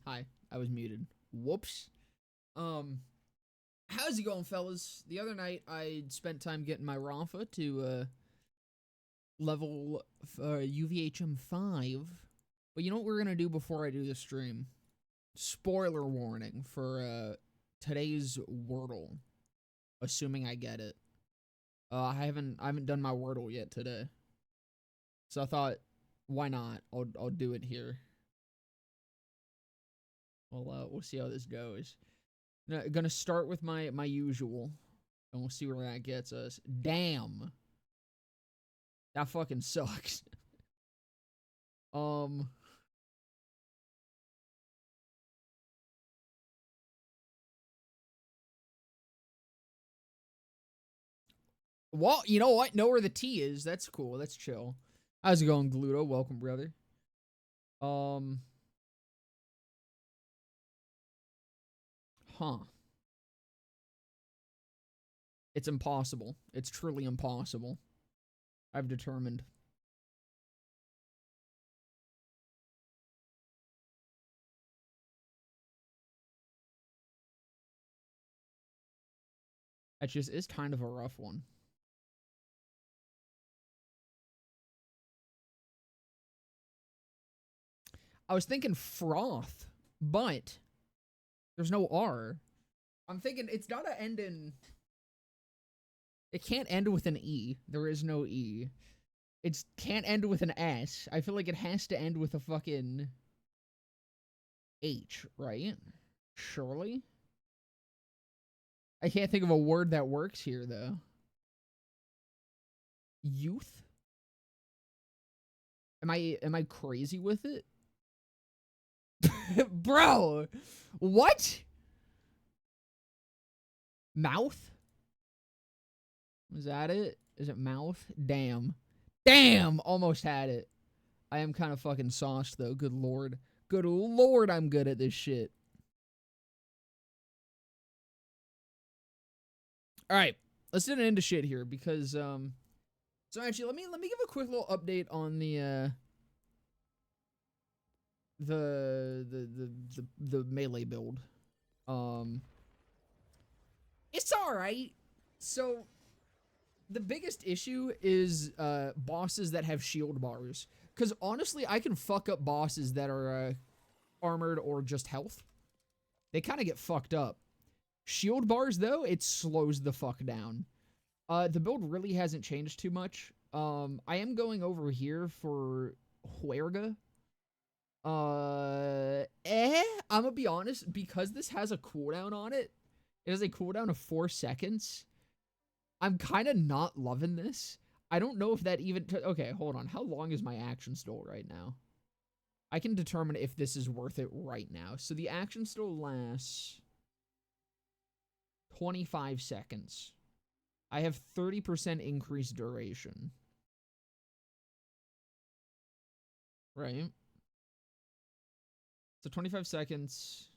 Hi, I was muted. Whoops. Um, how's it going, fellas? The other night I spent time getting my Rafa to level UVHM 5. But you know what we're gonna do before I do the stream? Spoiler warning for today's Wordle. Assuming I get it. I haven't done my Wordle yet today. So I thought, why not? I'll do it here. We'll see how this goes. Gonna start with my usual, and we'll see where that gets us. Damn, that fucking sucks. um, well, you know what? Know where the T is. That's cool. That's chill. How's it going, Gluto? Welcome, brother. Um, huh? It's impossible. It's truly impossible. I've determined. That just is kind of a rough one. I was thinking froth, but there's no R. I'm thinking it's gotta end in. It can't end with an E. There is no E. It can't end with an S. I feel like it has to end with a fucking H, right? Surely? I can't think of a word that works here, though. Youth? Am I crazy with it? Bro! What? Mouth? Was that it? Is it mouth? Damn. Damn! Almost had it. I am kind of fucking sauced, though. Good lord. Good lord, I'm good at this shit. Alright. Let's get into shit here, because, So actually, let me give a quick little update on the melee build. Um, it's all right. So the biggest issue is bosses that have shield bars. Because honestly, I can fuck up bosses that are armored or just health. They kind of get fucked up. Shield bars, though, it slows the fuck down. The build really hasn't changed too much. I am going over here for Huerga. I'm gonna be honest, because this has a cooldown on it. It has a cooldown of 4 seconds. I'm kind of not loving this. I don't know if that even... Okay, hold on. How long is my action stole right now? I can determine if this is worth it right now. So the action stole lasts 25 seconds. I have 30% increased duration. Right? So 25 seconds.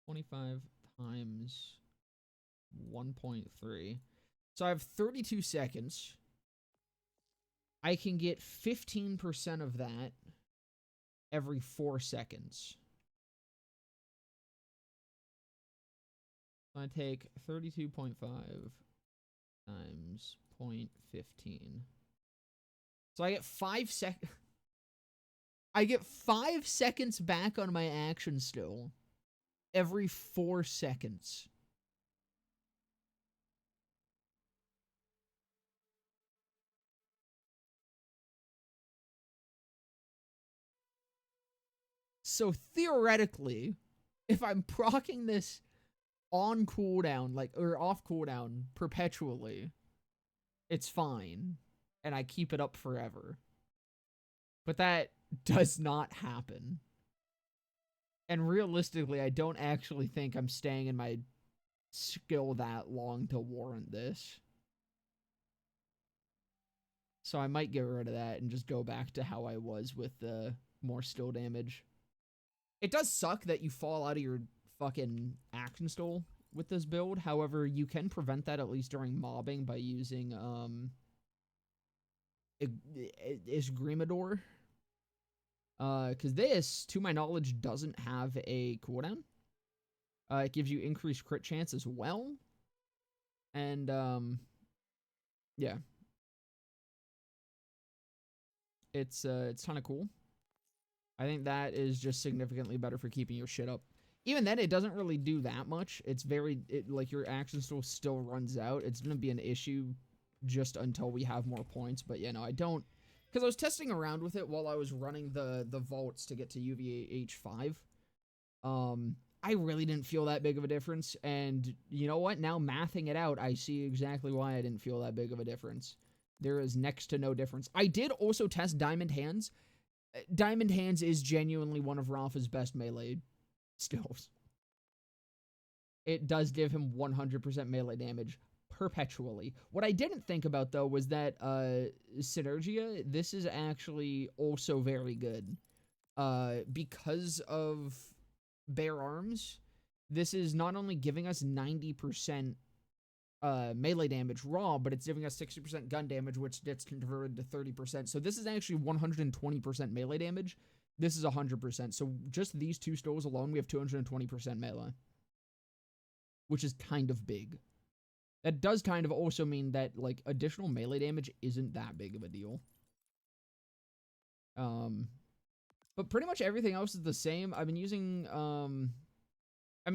25 times 1.3. So I have 32 seconds. I can get 15% of that every 4 seconds. So I take 32.5 times 0.15. So I get 5 seconds. I get 5 seconds back on my action still every 4 seconds. So theoretically, if I'm proccing this on cooldown, like, or off cooldown perpetually, it's fine. And I keep it up forever. But that does not happen. And realistically, I don't actually think I'm staying in my skill that long to warrant this. So I might get rid of that and just go back to how I was with the more still damage. It does suck that you fall out of your fucking action stole with this build. However, you can prevent that at least during mobbing by using Isgrimador. Because this, to my knowledge, doesn't have a cooldown. It gives you increased crit chance as well. And, yeah. It's kind of cool. I think that is just significantly better for keeping your shit up. Even then, it doesn't really do that much. It's like, your action still runs out. It's going to be an issue just until we have more points. But, yeah, no, I don't. Because I was testing around with it while I was running the vaults to get to UVH5. I really didn't feel that big of a difference. And you know what? Now, mathing it out, I see exactly why I didn't feel that big of a difference. There is next to no difference. I did also test Diamond Hands. Diamond Hands is genuinely one of Rafa's best melee skills. It does give him 100% melee damage perpetually. What I didn't think about, though, was that Synergia, this is actually also very good. Because of bare arms, this is not only giving us 90% melee damage raw, but it's giving us 60% gun damage, which gets converted to 30%. So this is actually 120% melee damage. This is 100%. So just these two skills alone, we have 220% melee, which is kind of big. That does kind of also mean that, like, additional melee damage isn't that big of a deal. But pretty much everything else is the same. I've been using, I mean,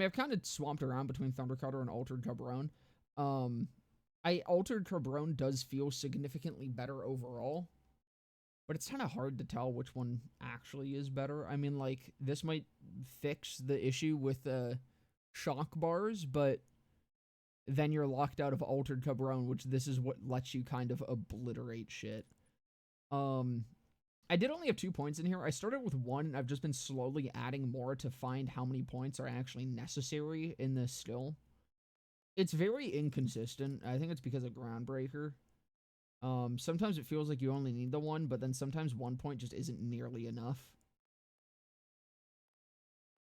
I've kind of swamped around between Thundercutter and Altered Cabron. Altered Cabron does feel significantly better overall, but it's kind of hard to tell which one actually is better. I mean, like, this might fix the issue with shock bars, but then you're locked out of Altered Cabron, which this is what lets you kind of obliterate shit. I did only have 2 points in here. I started with 1, and I've just been slowly adding more to find how many points are actually necessary in this skill. It's very inconsistent. I think it's because of Groundbreaker. Sometimes it feels like you only need the 1, but then sometimes 1 point just isn't nearly enough.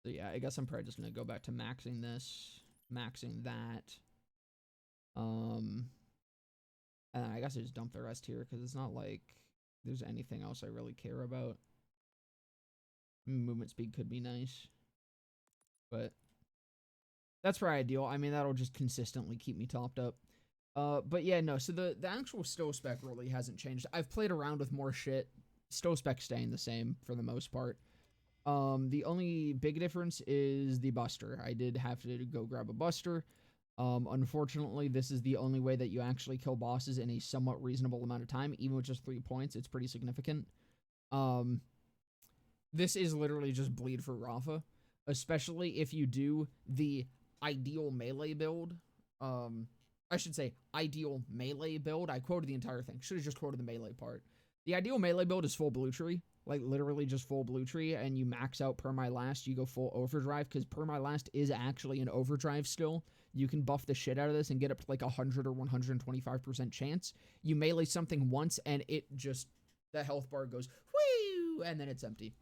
So yeah, I guess I'm probably just gonna go back to maxing this, maxing that. And I guess I just dump the rest here, because it's not like there's anything else I really care about. Movement speed could be nice, but that's for ideal. I mean, that'll just consistently keep me topped up. But yeah, no, so the actual skill spec really hasn't changed. I've played around with more shit. Skill spec staying the same for the most part. The only big difference is the Buster. I did have to go grab a Buster. Unfortunately, this is the only way that you actually kill bosses in a somewhat reasonable amount of time, even with just 3 points. It's pretty significant. This is literally just bleed for Rafa, especially if you do the ideal melee build. I should say ideal melee build. I quoted the entire thing. Should have just quoted the melee part. The ideal melee build is full blue tree. Like, literally just full blue tree, and you max out per my last, you go full overdrive, because per my last is actually an overdrive still. You can buff the shit out of this and get up to like 100 or 125% chance. You melee something once, and it just, the health bar goes, whoo, and then it's empty.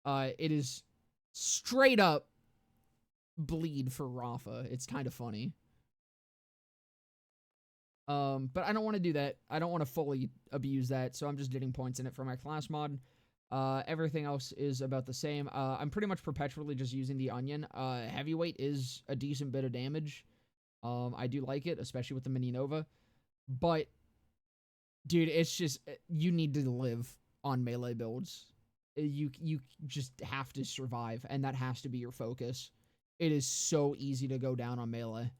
It is straight up bleed for Rafa. It's kind of funny. But I don't want to do that. I don't want to fully abuse that, so I'm just getting points in it for my class mod. Everything else is about the same. I'm pretty much perpetually just using the Onion. Heavyweight is a decent bit of damage. I do like it, especially with the Mini Nova. But, dude, it's just, you need to live on melee builds. You just have to survive, and that has to be your focus. It is so easy to go down on melee.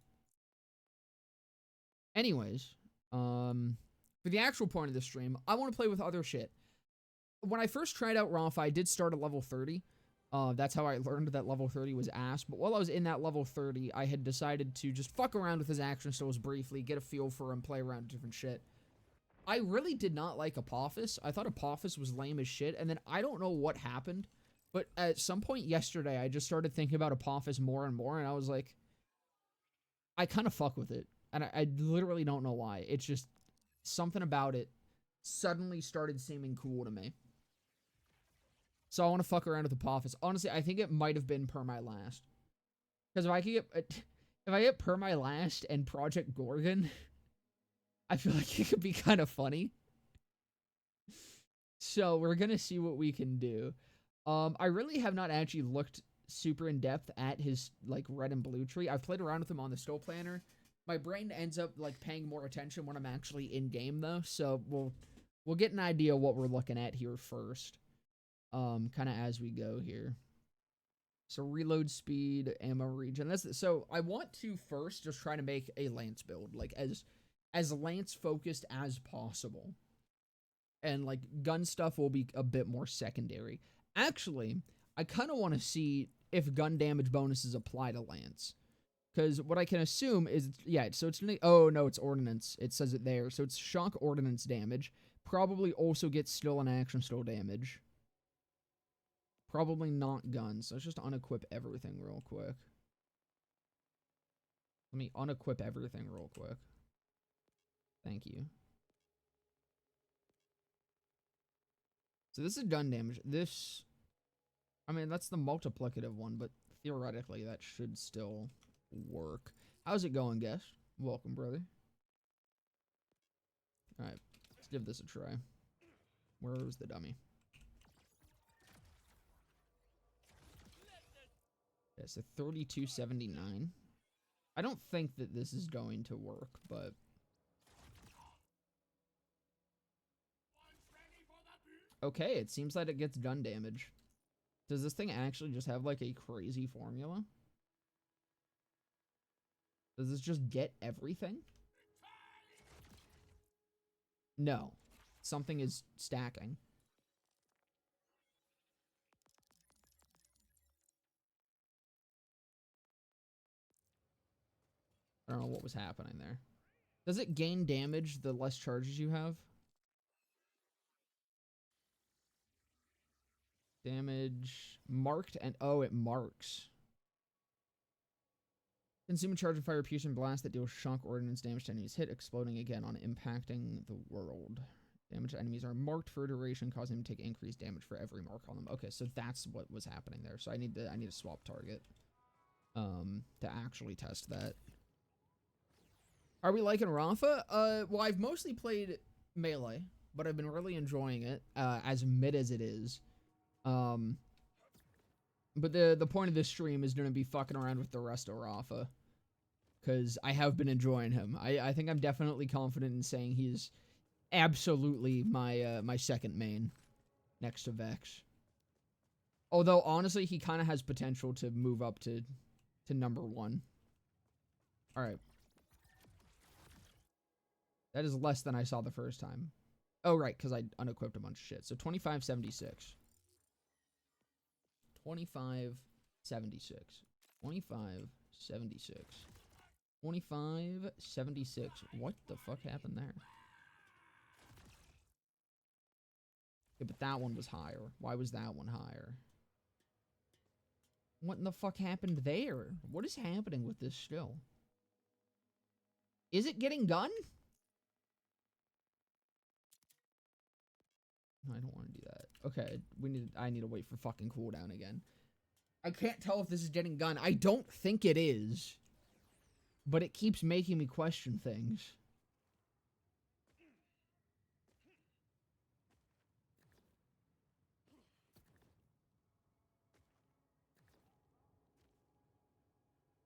Anyways, for the actual point of the stream, I want to play with other shit. When I first tried out Rafa, I did start at level 30. That's how I learned that level 30 was ass. But while I was in that level 30, I had decided to just fuck around with his action styles briefly, get a feel for him, play around with different shit. I really did not like Apophis. I thought Apophis was lame as shit, and then I don't know what happened, but at some point yesterday, I just started thinking about Apophis more and more, and I was like, I kind of fuck with it. And I literally don't know why. It's just something about it suddenly started seeming cool to me. So I want to fuck around with Apophis. Honestly, I think it might have been per my last. Because if I get per my last and Project Gorgon, I feel like it could be kind of funny. So we're gonna see what we can do. I really have not actually looked super in depth at his like red and blue tree. I've played around with him on the Stow Planner. My brain ends up like paying more attention when I'm actually in game though, so we'll get an idea what we're looking at here first. Kind of as we go here. So reload speed, ammo regen. So I want to first just try to make a lance build, like as lance focused as possible. And like gun stuff will be a bit more secondary. Actually, I kind of want to see if gun damage bonuses apply to lance. Because what I can assume is, yeah, so it's, oh no, it's ordnance. It says it there. So it's shock ordnance damage. Probably also gets still and action still damage. Probably not guns. Let's just unequip everything real quick. Let me unequip everything real quick. Thank you. So this is gun damage. This, I mean, that's the multiplicative one, but theoretically that should still work. How's it going, guest? Welcome, brother. Alright, let's give this a try. Where's the dummy? Yeah, so 3279. I don't think that this is going to work, but okay, it seems like it gets gun damage. Does this thing actually just have like a crazy formula? Does this just get everything? No. Something is stacking. I don't know what was happening there. Does it gain damage the less charges you have? Damage marked and oh, it marks. Consume a charge of fire, piercing blast that deals shock ordnance damage to enemies hit, exploding again on impacting the world. Damaged enemies are marked for a duration, causing them to take increased damage for every mark on them. Okay, so that's what was happening there. So I need to swap target to actually test that. Are we liking Rafa? Well, I've mostly played melee, but I've been really enjoying it, as mid as it is. But the point of this stream is going to be fucking around with the rest of Rafa, because I have been enjoying him. I think I'm definitely confident in saying he's absolutely my my second main, next to Vex. Although honestly, he kind of has potential to move up to number one. All right. That is less than I saw the first time. Oh, right, because I unequipped a bunch of shit. So 2576. 2576. 2576. 2576. What the fuck happened there? Yeah, but that one was higher. Why was that one higher? What in the fuck happened there? What is happening with this still? Is it getting done? No, I don't want to do that. Okay, I need to wait for fucking cooldown again. I can't tell if this is getting done. I don't think it is. But it keeps making me question things.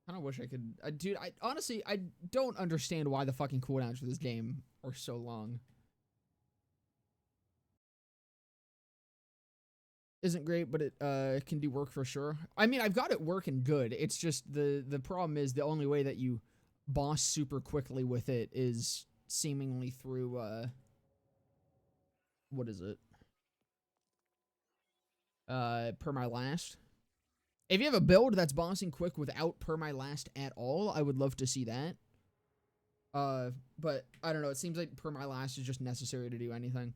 I kind of wish I could... dude, honestly, I don't understand why the fucking cooldowns for this game are so long. Isn't great, but it can do work for sure. I mean, I've got it working good. It's just the problem is the only way that you boss super quickly with it is seemingly through what is it? Permalast. If you have a build that's bossing quick without permalast at all, I would love to see that. But I don't know, it seems like permalast is just necessary to do anything.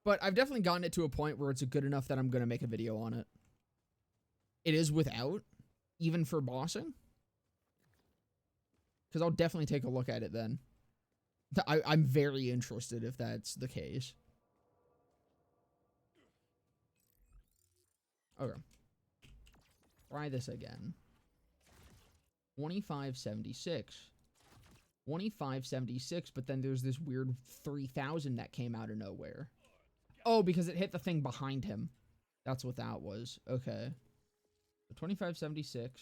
But I've definitely gotten it to a point where it's good enough that I'm going to make a video on it. It is without, even for bossing. Because I'll definitely take a look at it then. I'm very interested if that's the case. Okay. Try this again. 2576. 2576, but then there's this weird 3000 that came out of nowhere. Oh, because it hit the thing behind him. That's what that was. Okay. So 2576.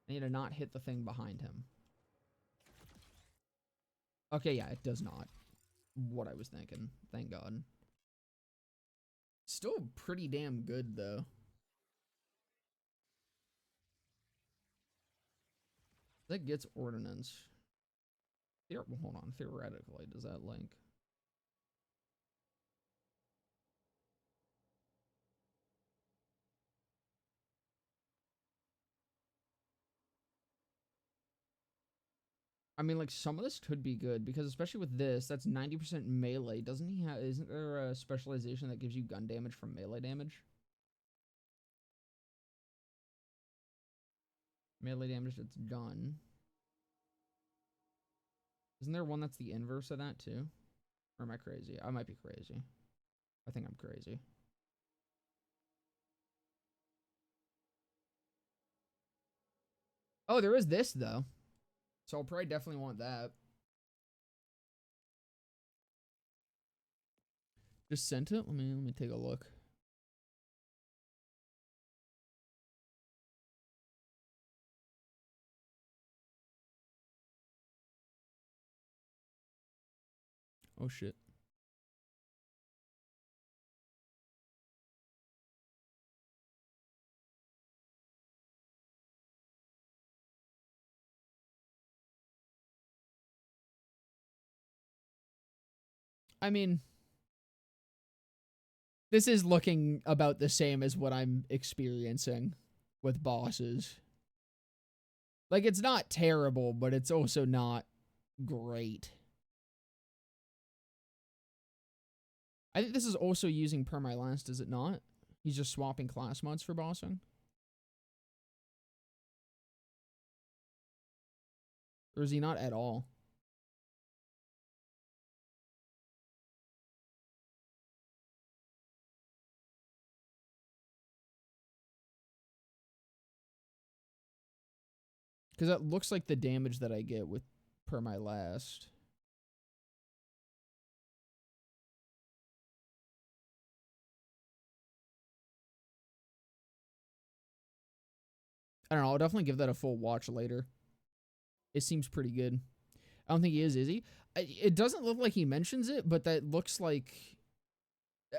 I need to not hit the thing behind him. Okay, yeah, it does not. What I was thinking. Thank God. Still pretty damn good, though. That gets ordnance. Hold on. Theoretically, does that link? I mean, like, some of this could be good, because especially with this, that's 90% melee. Doesn't he have... Isn't there a specialization that gives you gun damage from melee damage? Melee damage that's gun. Isn't there one that's the inverse of that, too? Or am I crazy? I might be crazy. I think I'm crazy. Oh, there is this, though. So I'll probably definitely want that. Just sent it? Let me take a look. Oh, shit. I mean, this is looking about the same as what I'm experiencing with bosses. Like, it's not terrible, but it's also not great. I think this is also using permalast, is it not? He's just swapping class mods for bossing. Or is he not at all? Because that looks like the damage that I get with permalast. I don't know. I'll definitely give that a full watch later. It seems pretty good. I don't think he is he? It doesn't look like he mentions it, but that looks like...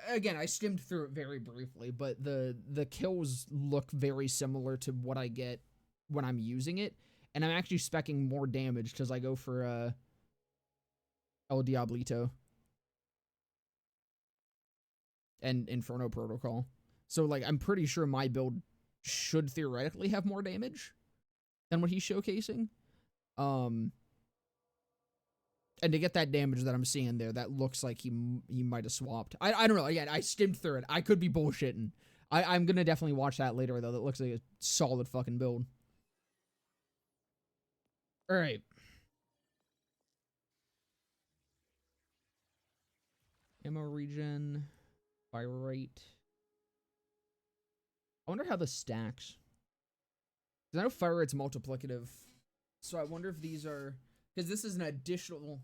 Again, I skimmed through it very briefly, but the kills look very similar to what I get when I'm using it. And I'm actually speccing more damage because I go for El Diablito and Inferno Protocol. So, like, I'm pretty sure my build should theoretically have more damage than what he's showcasing. And to get that damage that I'm seeing there, that looks like he might have swapped. I don't know. Again, I skimmed through it. I could be bullshitting. I'm going to definitely watch that later, though. That looks like a solid fucking build. All right. Ammo regen. Fire rate. I wonder how this stacks. Because I know fire rate's multiplicative. So I wonder if these are... Because this is an additional...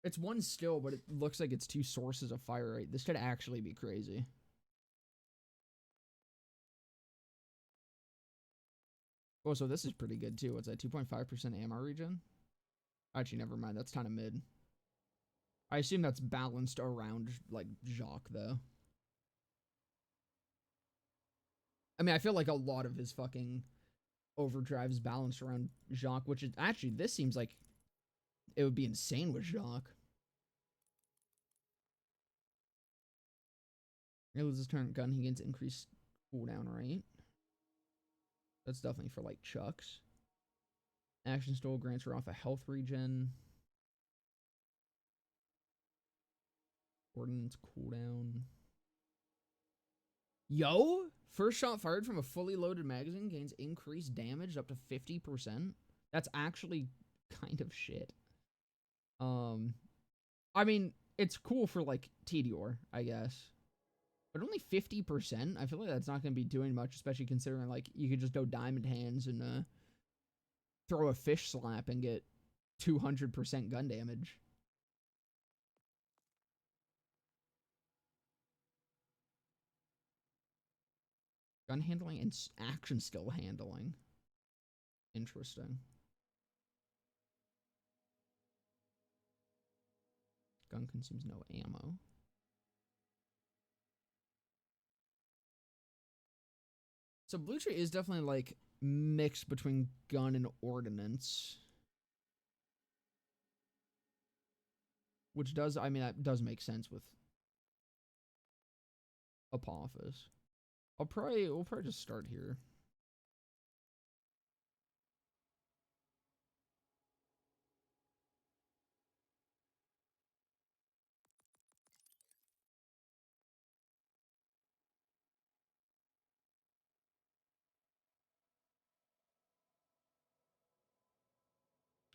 It's one still, but it looks like it's two sources of fire rate. This could actually be crazy. Oh, so this is pretty good, too. What's that, 2.5% ammo regen? Actually, never mind. That's kind of mid. I assume that's balanced around, like, Jacques, though. I mean, I feel like a lot of his fucking overdrive's balanced around Jacques, which is... Actually, this seems like it would be insane with Jacques. He loses turn gun, he gains increased cooldown, right? That's definitely for, like, Chucks. Action Stole grants Rafa health regen. Ordnance cooldown. Yo! First shot fired from a fully loaded magazine gains increased damage up to 50%. That's actually kind of shit. I mean, it's cool for, like, Tedior, I guess. But only 50%? I feel like that's not going to be doing much, especially considering, like, you could just go Diamond Hands and, throw a fish slap and get 200% gun damage. Gun handling and action skill handling. Interesting. Gun consumes no ammo. So Blue Tree is definitely like mixed between gun and ordnance. Which does, I mean, that does make sense with Apophis. We'll probably just start here.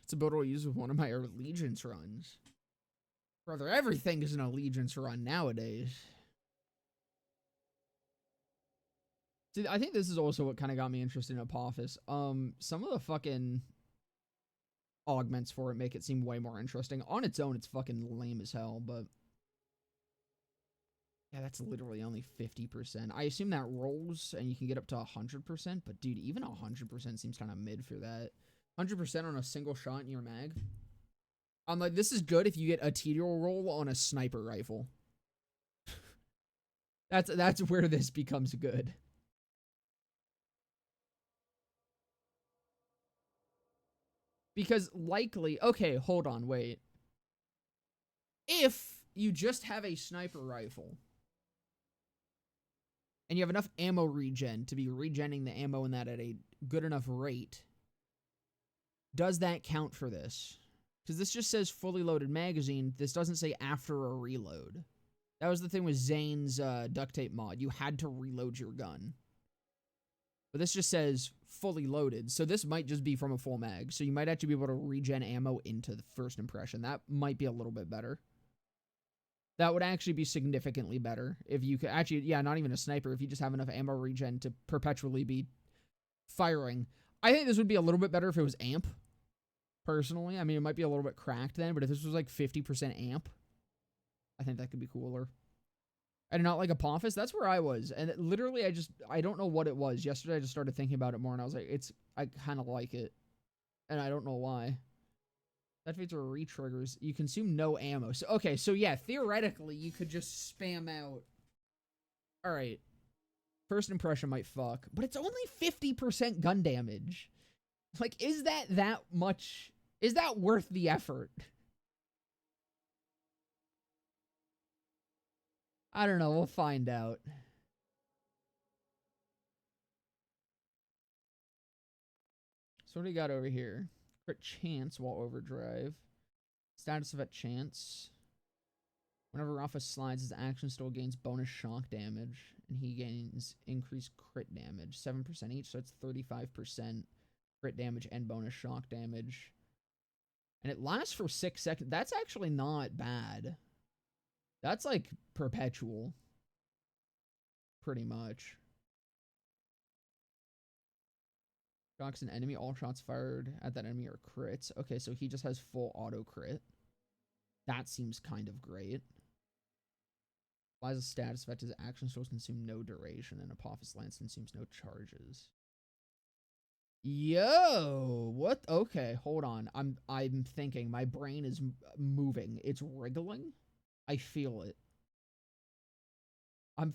It's a build I'll use with one of my allegiance runs. Brother, everything is an allegiance run nowadays. See, I think this is also what kind of got me interested in Apophis. Some of the fucking augments for it make it seem way more interesting. On its own, it's fucking lame as hell, but yeah, that's literally only 50%. I assume that rolls and you can get up to 100%, but dude, even 100% seems kind of mid for that. 100% on a single shot in your mag. I'm like, this is good if you get a TDR roll on a sniper rifle. That's where this becomes good. Because likely, okay, hold on, wait. If you just have a sniper rifle and you have enough ammo regen to be regenning the ammo in that at a good enough rate, does that count for this? Because this just says fully loaded magazine. This doesn't say after a reload. That was the thing with Zane's duct tape mod. You had to reload your gun. But this just says fully loaded. So this might just be from a full mag. So you might actually be able to regen ammo into the first impression. That might be a little bit better. That would actually be significantly better. If you could actually, yeah, not even a sniper. If you just have enough ammo regen to perpetually be firing. I think this would be a little bit better if it was amp. Personally. I mean, it might be a little bit cracked then. But if this was like 50% amp, I think that could be cooler. I did not like Apophis. That's where I was. And literally, I don't know what it was. Yesterday, I just started thinking about it more, and I was like, I kind of like it. And I don't know why. That fades are re-triggers. You consume no ammo. So, okay, so yeah, theoretically, you could just spam out. All right. First impression might fuck, but it's only 50% gun damage. Like, is that much? Is that worth the effort? I don't know. We'll find out. So what do we got over here? Crit chance while overdrive. Status effect chance. Whenever Rafa slides, his action still gains bonus shock damage, and he gains increased crit damage. 7% each, so it's 35% crit damage and bonus shock damage. And it lasts for 6 seconds. That's actually not bad. That's like perpetual. Pretty much. Shocks an enemy. All shots fired at that enemy are crits. Okay, so he just has full auto crit. That seems kind of great. Applies a status effect. His action source consume no duration, and Apophis Lance consumes no charges. Yo, what? Okay, hold on. I'm thinking. My brain is moving. It's wriggling. I feel it. I'm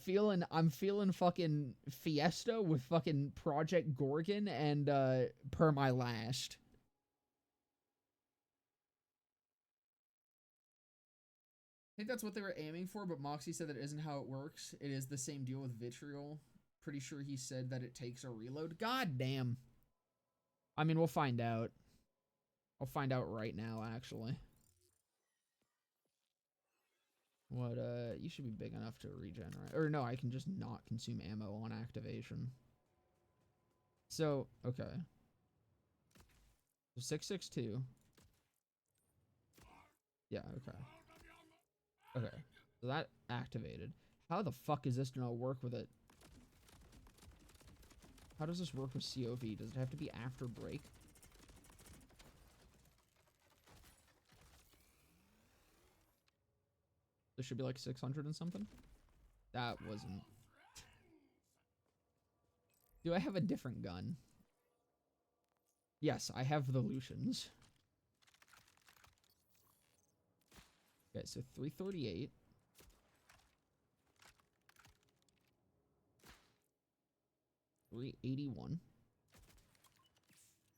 feeling fucking Fiesta with fucking Project Gorgon and Per My Last. I think that's what they were aiming for, but Moxie said that isn't how it works. It is the same deal with Vitriol. Pretty sure he said that it takes a reload. God damn. I mean, we'll find out. I'll find out right now, actually. What, you should be big enough to regenerate. Or no, I can just not consume ammo on activation. So, okay. So 662. Yeah, okay. Okay. So that activated. How the fuck is this gonna work with it? How does this work with COV? Does it have to be after break? This should be like 600 and something. That wasn't. Do I have a different gun? Yes, I have the Lucians. Okay, so 338. $381.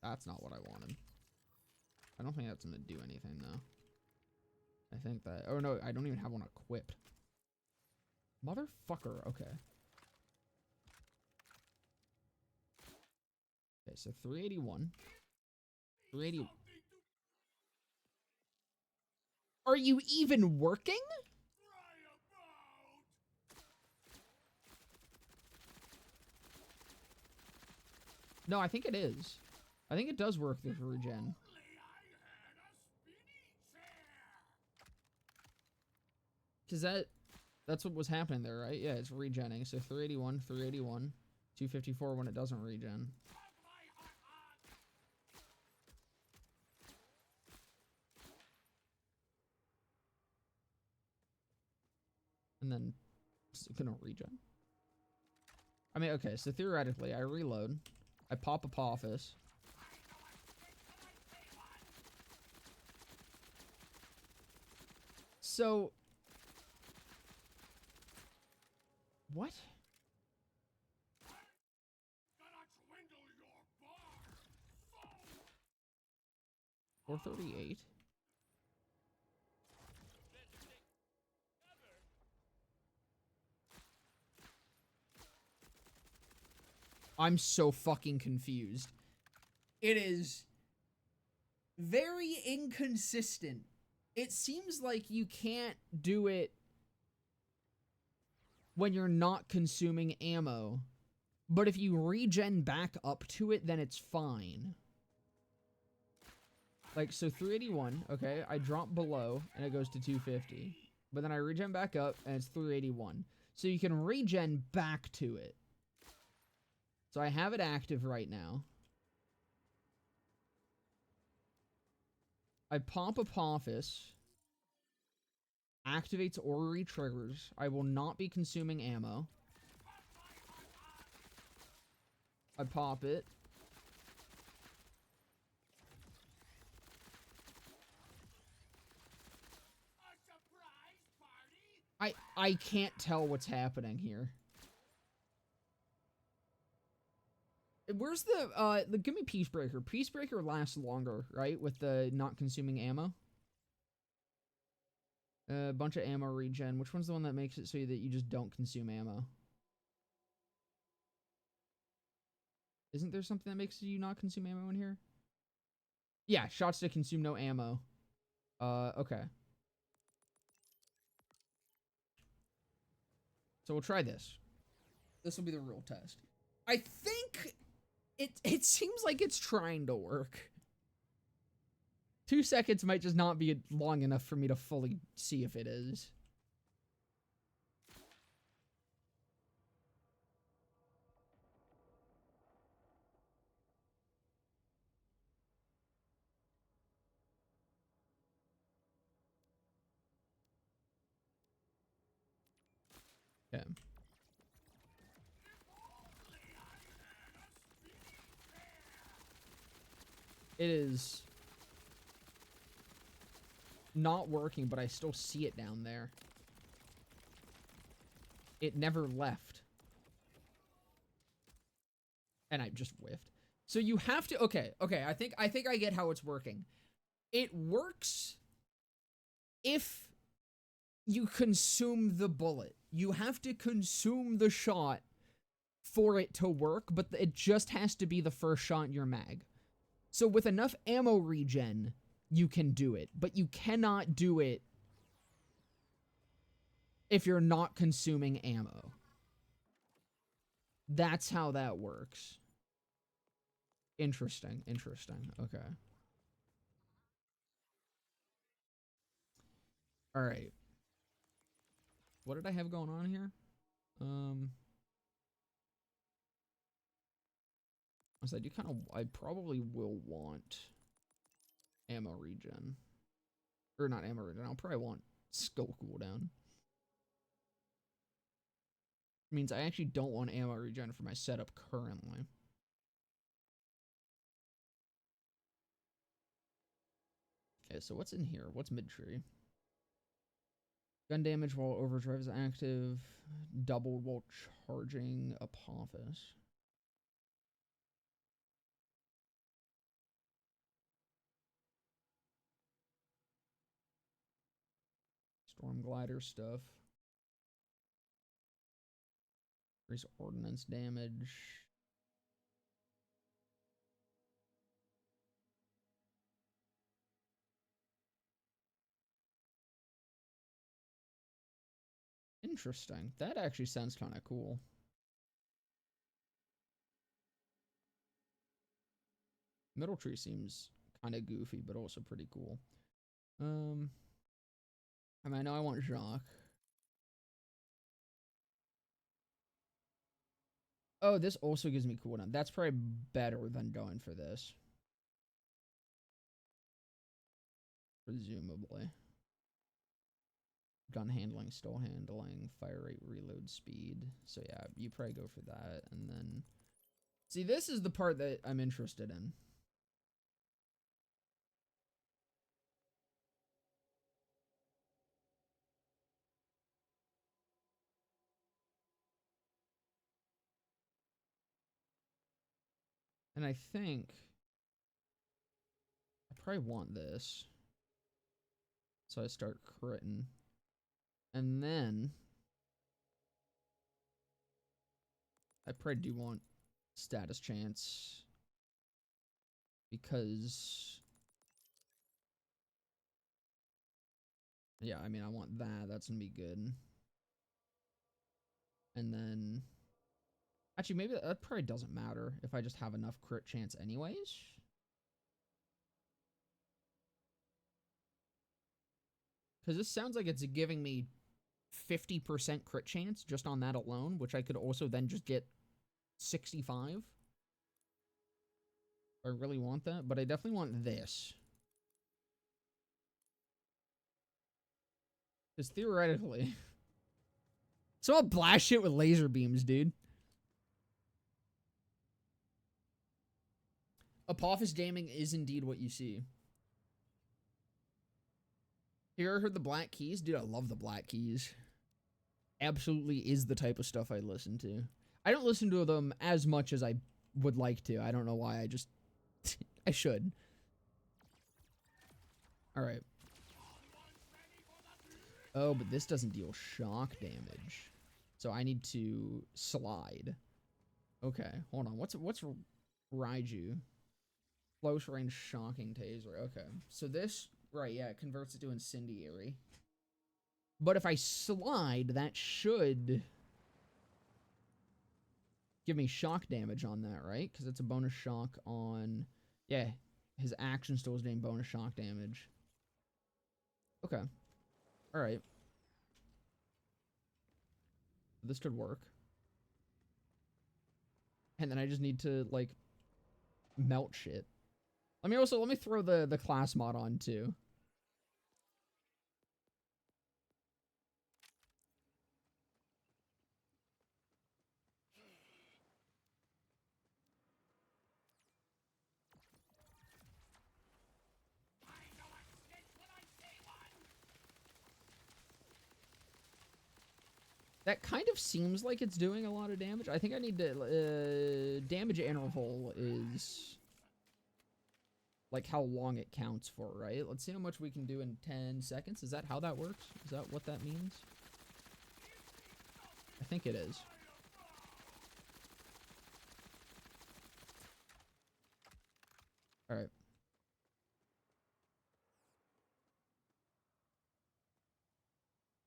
That's not what I wanted. I don't think that's gonna do anything though. I think that. Oh no, I don't even have one equipped. Motherfucker. Okay. Okay, so 381. 380. Are you even working? No, I think it is. I think it does work with regen. Cause that's what was happening there, right? Yeah, it's regenning. So 381, 381, 254 when it doesn't regen. And then it's gonna regen. I mean, okay, so theoretically, I reload. I pop Apophis. So... What? 438? I'm so fucking confused. It is very inconsistent. It seems like you can't do it when you're not consuming ammo. But if you regen back up to it, then it's fine. Like, so 381, okay, I drop below, and it goes to 250. But then I regen back up, and it's 381. So you can regen back to it. So I have it active right now. I pop Apophis. Activates or re-triggers. I will not be consuming ammo. I pop it. I can't tell what's happening here. Where's the give me Peacebreaker. Peacebreaker lasts longer, right? With the not consuming ammo. A bunch of ammo regen. Which one's the one that makes it so that you just don't consume ammo? Isn't there something that makes you not consume ammo in here? Yeah, shots to consume no ammo. Okay. So we'll try this. This will be the real test. I think it seems like it's trying to work. 2 seconds might just not be long enough for me to fully see if it is. Okay. It is not working, but I still see it down there. It never left. And I just whiffed. So you have to, okay, I think I get how it's working. It works if you consume the bullet. You have to consume the shot for it to work, but it just has to be the first shot in your mag. So with enough ammo regen, you can do it, but you cannot do it if you're not consuming ammo. That's how that works. Interesting, interesting. Okay. All right. What did I have going on here? I said I probably will want ammo regen. Or not ammo regen, I'll probably want skill cooldown. Means I actually don't want ammo regen for my setup currently. Okay, so what's in here? What's mid-tree? Gun damage while overdrive is active. Doubled while charging Apophis. Storm glider stuff. Increase ordnance damage. Interesting. That actually sounds kind of cool. Middle tree seems kind of goofy, but also pretty cool. I mean, I know I want Jacques. Oh, this also gives me cooldown. That's probably better than going for this. Presumably. Gun handling, still handling, fire rate, reload speed. So yeah, you probably go for that. And then... See, this is the part that I'm interested in. And I think... I probably want this. So I start critting. And then... I probably do want status chance. Because... Yeah, I mean, I want that. That's gonna be good. And then... Actually, maybe that probably doesn't matter if I just have enough crit chance anyways. Because this sounds like it's giving me 50% crit chance just on that alone, which I could also then just get 65. I really want that, but I definitely want this. Because theoretically... So I'll blast shit with laser beams, dude. Apophis damning is indeed what you see. You ever heard the Black Keys? Dude, I love the Black Keys. Absolutely is the type of stuff I listen to. I don't listen to them as much as I would like to. I don't know why. I just... I should. Alright. Oh, but this doesn't deal shock damage. So I need to slide. Okay, hold on. What's Raiju? Close range shocking taser. Okay. So this, right, yeah, it converts it to incendiary. But if I slide, that should give me shock damage on that, right? Because it's a bonus shock on... Yeah, his action still is doing bonus shock damage. Okay. Alright. This could work. And then I just need to, like, melt shit. Let me throw the class mod on, too. That kind of seems like it's doing a lot of damage. I think I need to... damage interval is... like how long it counts for, right? Let's see how much we can do in 10 seconds. Is that how that works? Is that what that means? I think it is. Alright.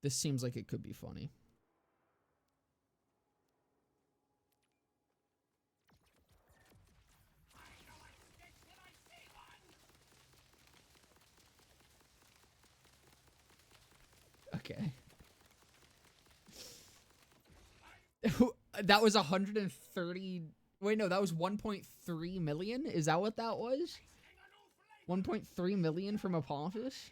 This seems like it could be funny. Okay. That was 130... Wait, no, that was 1.3 million? Is that what that was? 1.3 million from Apophis?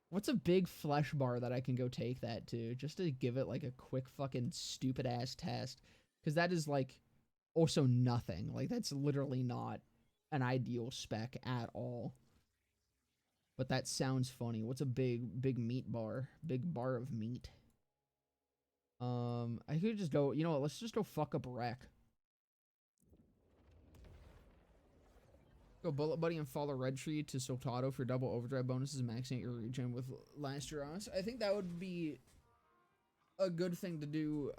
What's a big flesh bar that I can go take that to just to give it like a quick fucking stupid ass test? Because that is like also nothing. Like that's literally not an ideal spec at all. But that sounds funny. What's a big meat bar? Big bar of meat. I could just go, you know what, let's just go fuck up Wreck. Go Bullet Buddy and follow Red Tree to Sultado for double overdrive bonuses, maxing out your regen with last year on us. I think that would be a good thing to do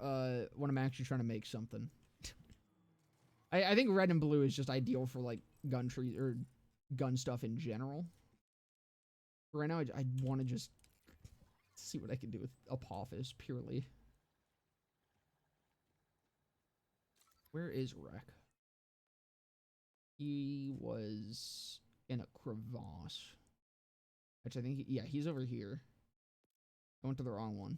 when I'm actually trying to make something. I think red and blue is just ideal for like gun tree or gun stuff in general. But right now, I want to just see what I can do with Apophis purely. Where is Wreck? He was in a crevasse. Which I think, yeah, he's over here. I went to the wrong one.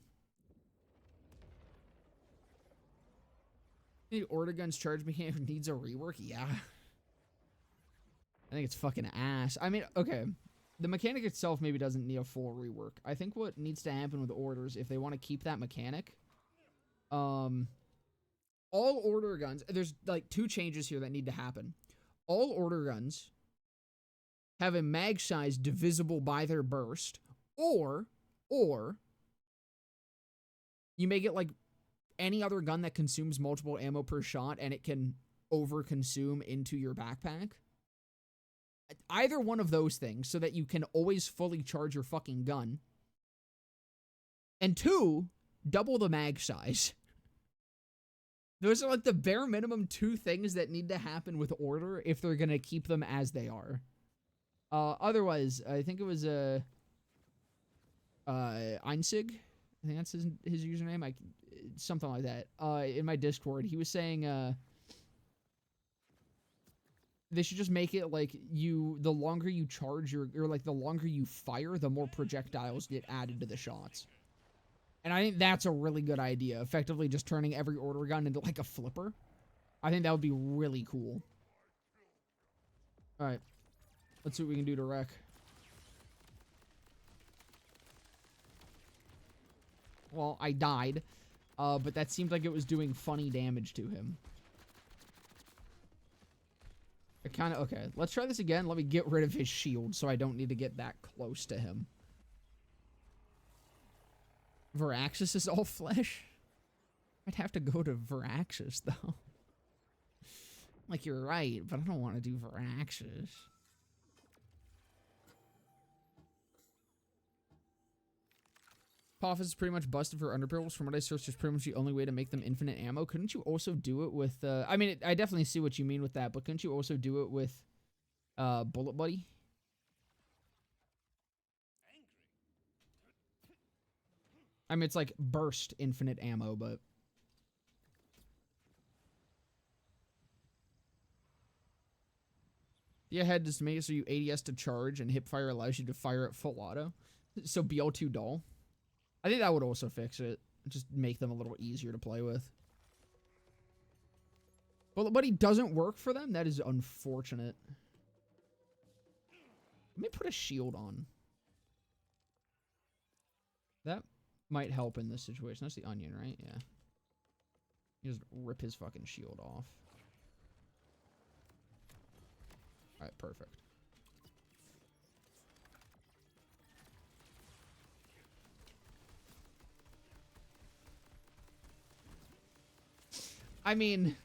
The order guns charge mechanic needs a rework? Yeah. I think it's fucking ass. I mean, okay. The mechanic itself maybe doesn't need a full rework. I think what needs to happen with orders, if they want to keep that mechanic, all order guns, there's like 2 changes here that need to happen. All order guns have a mag size divisible by their burst, or you make it like any other gun that consumes multiple ammo per shot and it can overconsume into your backpack. Either one of those things so that you can always fully charge your fucking gun. And 2, double the mag size. Those are like the bare minimum 2 things that need to happen with order if they're going to keep them as they are. Otherwise, I think it was Einsig. I think that's his username. Something like that. In my Discord, he was saying they should just make it like the longer you charge or like the longer you fire, the more projectiles get added to the shots. And I think that's a really good idea. Effectively just turning every order gun into like a flipper. I think that would be really cool. Alright. Let's see what we can do to Wreck. Well, I died. But that seemed like it was doing funny damage to him. Okay, let's try this again. Let me get rid of his shield so I don't need to get that close to him. Veraxis is all flesh? I'd have to go to Veraxis, though. Like, you're right, but I don't want to do Veraxis. Apophis is pretty much busted for underbarrels. From what I searched, it's pretty much the only way to make them infinite ammo. Couldn't you also do it with... I mean, I definitely see what you mean with that, but couldn't you also do it with Bullet Buddy? I mean, it's like burst infinite ammo, but... Yeah, head just make it so you ADS to charge and hipfire allows you to fire at full auto. So BL2 dull. I think that would also fix it. Just make them a little easier to play with. Bullet Buddy doesn't work for them? That is unfortunate. Let me put a shield on. That might help in this situation. That's the onion, right? Yeah. You just rip his fucking shield off. Alright, perfect. I mean...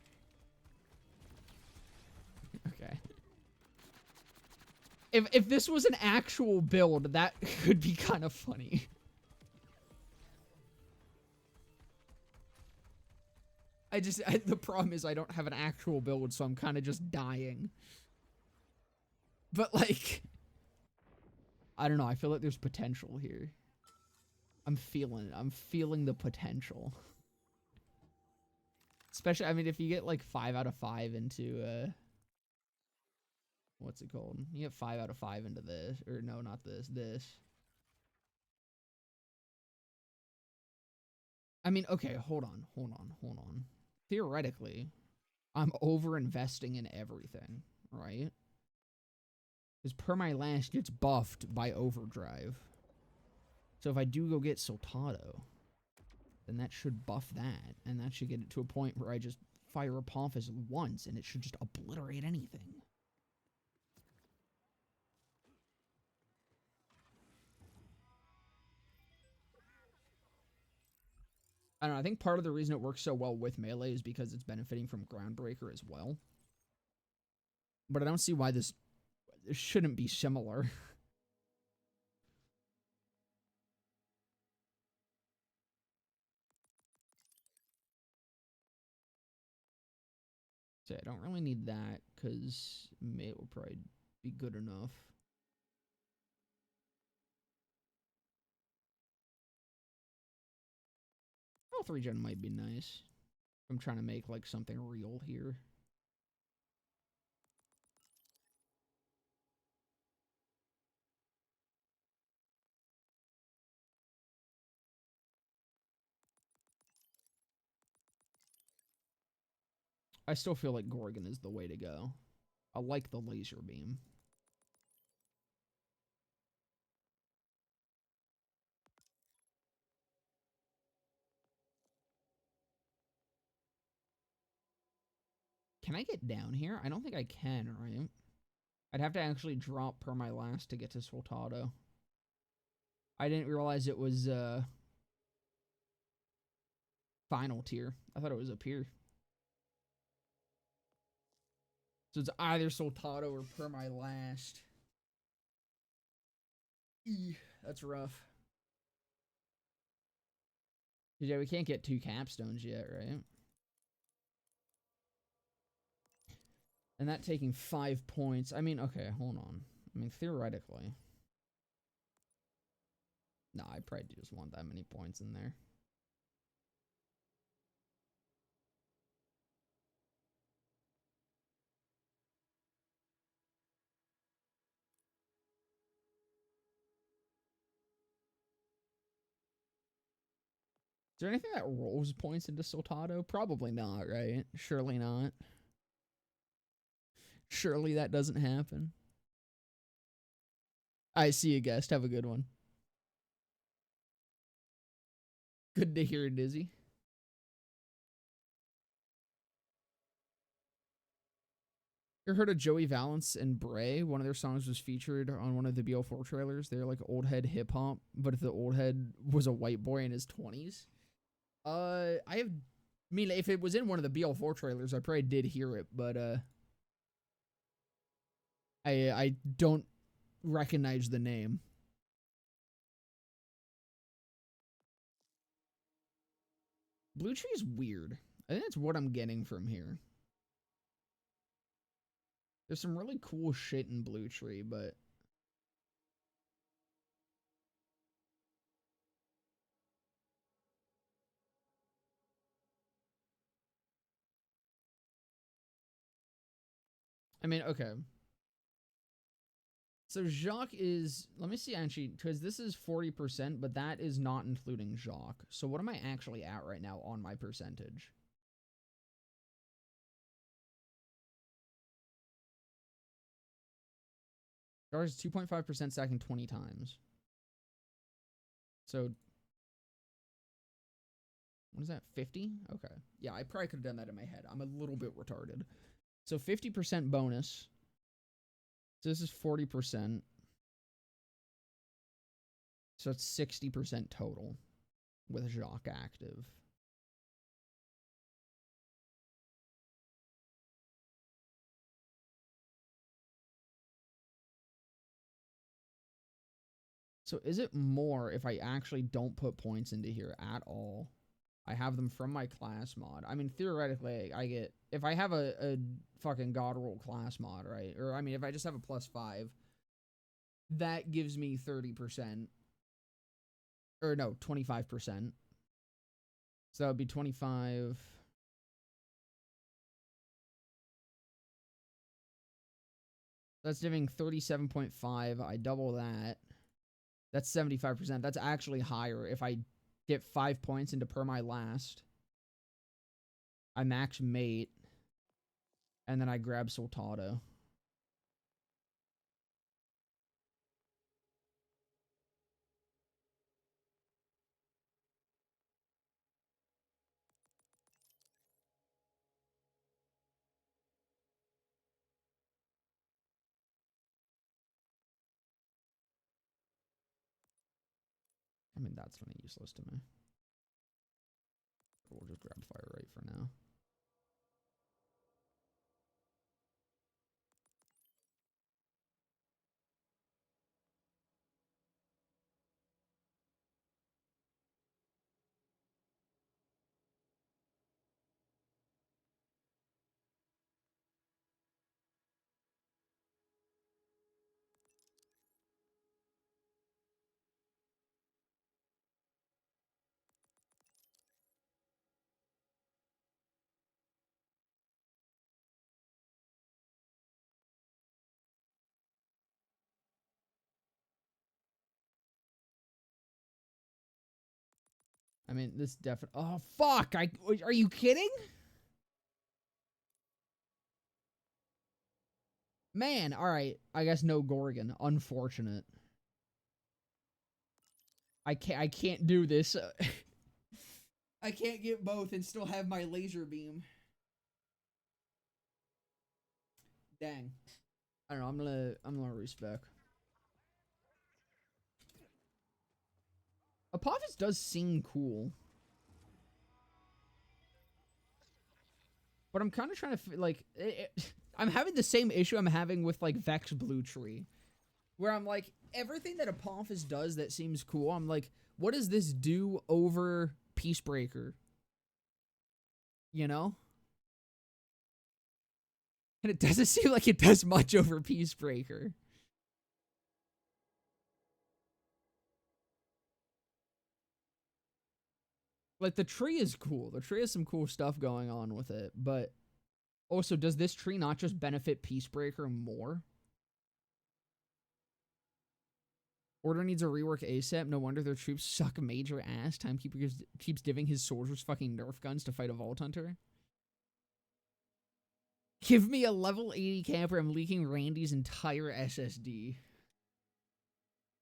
Okay. If this was an actual build, that could be kind of funny. The problem is I don't have an actual build, so I'm kind of just dying. But, like... I don't know, I feel like there's potential here. I'm feeling the potential. Especially, I mean, if you get, like, 5 out of 5 into, what's it called? You get 5 out of 5 into this. Or, no, not this. This. I mean, okay, hold on. Theoretically, I'm over-investing in everything, right? Because per my last, it's buffed by overdrive. So if I do go get Soltado, then that should buff that, and that should get it to a point where I just fire Apophis once, and it should just obliterate anything. I don't know, I think part of the reason it works so well with melee is because it's benefiting from Groundbreaker as well. But I don't see why this shouldn't be similar. So I don't really need that, because mate will probably be good enough. Health regen might be nice. I'm trying to make like something real here. I still feel like Gorgon is the way to go. I like the laser beam. Can I get down here? I don't think I can, right? I'd have to actually drop per my last to get to Soltado. I didn't realize it was final tier. I thought it was up here. So it's either Soltado or per my last. That's rough. Yeah, we can't get 2 capstones yet, right? And that taking 5 points. I mean, okay, hold on. I mean, theoretically. No, I probably just want that many points in there. Is there anything that rolls points into Soltado? Probably not, right? Surely not. Surely that doesn't happen. I see you, guest. Have a good one. Good to hear, Dizzy. You heard of Joey Valance and Bray? One of their songs was featured on one of the BL4 trailers. They're like old head hip hop, but if the old head was a white boy in his 20s. I mean, if it was in one of the BL4 trailers, I probably did hear it, but I don't recognize the name. Blue Tree is weird. I think that's what I'm getting from here. There's some really cool shit in Blue Tree, but I mean, okay. So Jacques is, let me see actually, because this is 40%, but that is not including Jacques. So what am I actually at right now on my percentage? Jacques is 2.5% second 20 times. So what is that, 50? Okay. Yeah, I probably could have done that in my head. I'm a little bit retarded. So 50% bonus. So this is 40%. So it's 60% total with Jacques active. So is it more if I actually don't put points into here at all? I have them from my class mod. I mean, theoretically, I get, if I have a fucking God roll class mod, right? Or, I mean, if I just have a +5, that gives me 30%. Or, no, 25%. So that would be 25. That's giving 37.5. I double that. That's 75%. That's actually higher. If I get 5 points into per my last, I max mate, and then I grab Soltado. mean, that's kind of useless to me. We'll just grab fire right for now. I mean, this definitely. Oh fuck! Are you kidding? Man, all right. I guess no Gorgon. Unfortunate. I can't do this. I can't get both and still have my laser beam. Dang. I don't know. I'm gonna respec. Apophis does seem cool, but I'm kind of trying to like. I'm having the same issue I'm having with like Vex Blue Tree, where I'm like everything that Apophis does that seems cool. I'm like, what does this do over Peacebreaker? You know? And it doesn't seem like it does much over Peacebreaker. Like, the tree is cool. The tree has some cool stuff going on with it, but also, does this tree not just benefit Peacebreaker more? Order needs a rework ASAP. No wonder their troops suck major ass. Timekeeper keeps giving his soldiers fucking Nerf guns to fight a Vault Hunter. Give me a level 80 camper. I'm leaking Randy's entire SSD.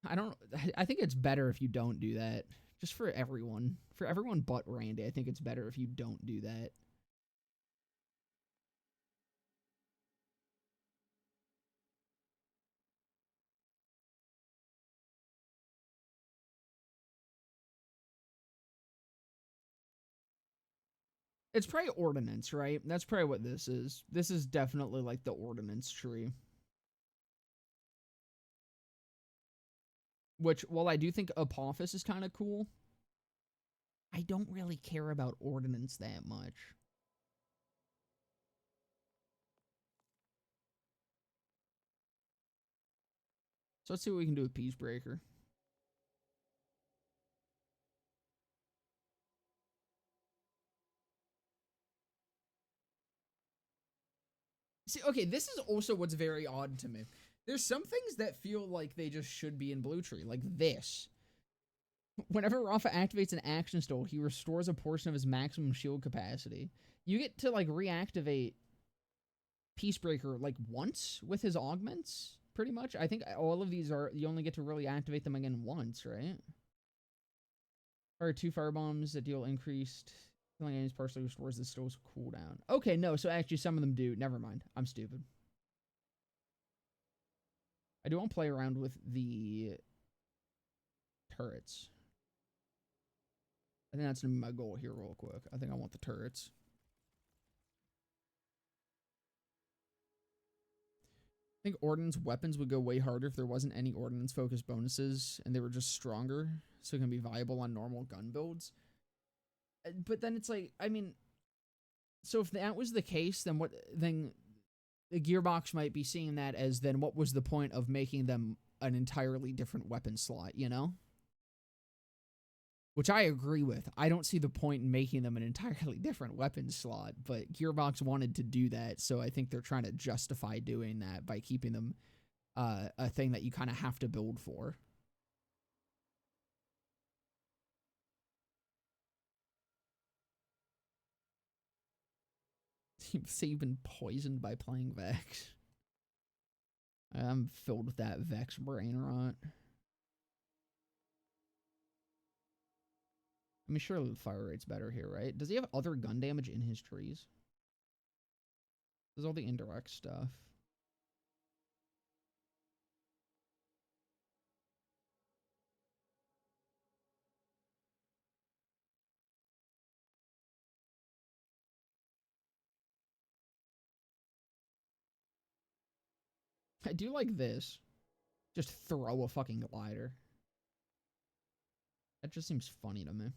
I think it's better if you don't do that. Just for everyone. For everyone but Randy, I think it's better if you don't do that. It's probably ordnance, right? That's probably what this is. This is definitely like the ordnance tree. Which, while I do think Apophis is kind of cool, I don't really care about ordnance that much. So let's see what we can do with Peacebreaker. See, okay, this is also what's very odd to me. There's some things that feel like they just should be in Blue Tree, like this. Whenever Rafa activates an action stole, he restores a portion of his maximum shield capacity. You get to, like, reactivate Peacebreaker, like, once with his augments, pretty much. I think all of these are, you only get to really activate them again once, right? Or 2 firebombs that deal increased. Killing enemies partially restores the stole's cooldown. Okay, no, so actually some of them do. Never mind. I'm stupid. I do want to play around with the turrets. I think that's my goal here real quick. I think I want the turrets. I think ordnance weapons would go way harder if there wasn't any ordnance focused bonuses and they were just stronger, so it can be viable on normal gun builds. But then it's like, I mean, so if that was the case, then the Gearbox might be seeing that as then what was the point of making them an entirely different weapon slot, you know? Which I agree with. I don't see the point in making them an entirely different weapon slot, but Gearbox wanted to do that, so I think they're trying to justify doing that by keeping them a thing that you kind of have to build for. So you've been poisoned by playing Vex. I'm filled with that Vex brain rot. I mean, surely the fire rate's better here, right? Does he have other gun damage in his trees? There's all the indirect stuff. I do like this. Just throw a fucking glider. That just seems funny to me.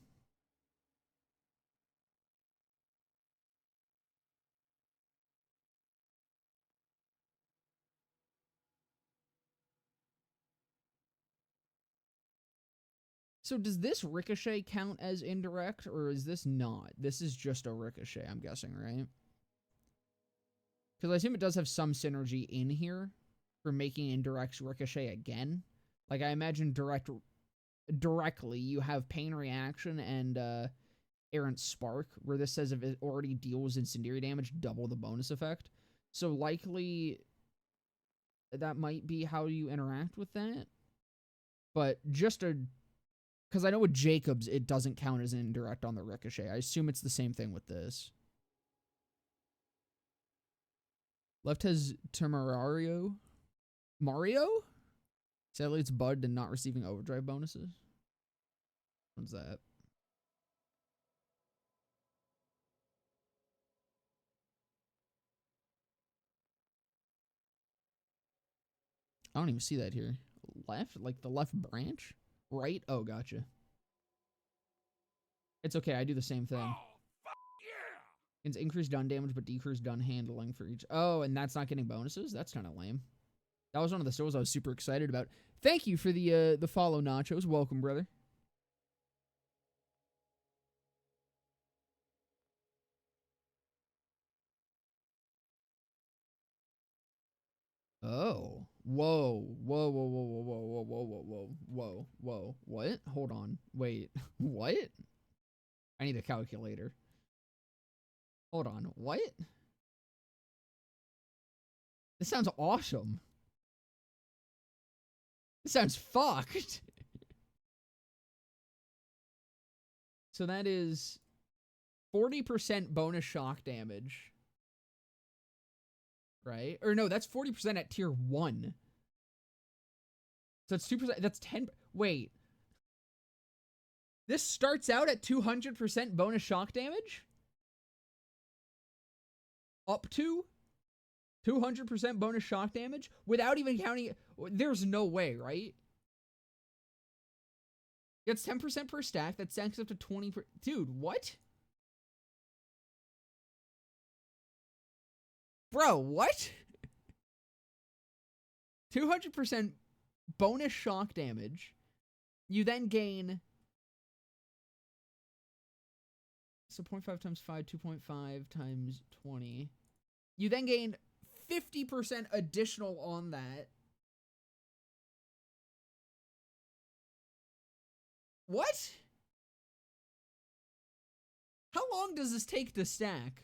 So does this ricochet count as indirect, or is this not? This is just a ricochet, I'm guessing, right? Because I assume it does have some synergy in here for making indirect ricochet again. Like, I imagine directly you have pain reaction and errant spark, where this says if it already deals incendiary damage, double the bonus effect. So likely that might be how you interact with that. But just a... Because I know with Jacobs, it doesn't count as an indirect on the ricochet. I assume it's the same thing with this. Left has Temerario. Mario? Sadly, it's bugged and not receiving overdrive bonuses. What's that? I don't even see that here. Left? Like the left branch? Right? Oh, gotcha. It's okay. I do the same thing. Oh, fuck yeah! It's increased gun damage, but decreased gun handling for each. Oh, and that's not getting bonuses? That's kind of lame. That was one of the stores I was super excited about. Thank you for the follow, Nachos. Welcome, brother. Oh. Whoa. Whoa, whoa, whoa, whoa, whoa, whoa, whoa, whoa, whoa, whoa, whoa. What? Hold on. Wait. What? I need a calculator. Hold on. What? This sounds awesome. This sounds fucked. So that is 40% bonus shock damage. Right? Or no, that's 40% at tier 1. So it's 2%. That's 10. Wait. This starts out at 200% bonus shock damage? Up to 200% bonus shock damage? Without even counting it? There's no way, right? It's 10% per stack. That stacks up to 20 per... Dude, what? Bro, what? 200% bonus shock damage. You then gain... So 0.5 times 5, 2.5 times 20. You then gain 50% additional on that. What? How long does this take to stack?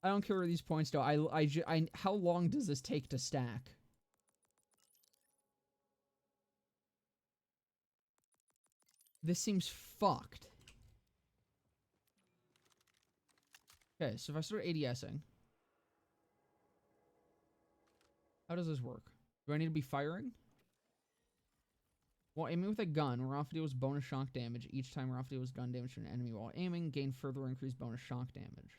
I don't care where these points go. How long does this take to stack? This seems fucked. Okay, so if I start ADSing, how does this work? Do I need to be firing? While aiming with a gun, Rafa deals bonus shock damage. Each time Rafa deals gun damage to an enemy while aiming, gain further increased bonus shock damage.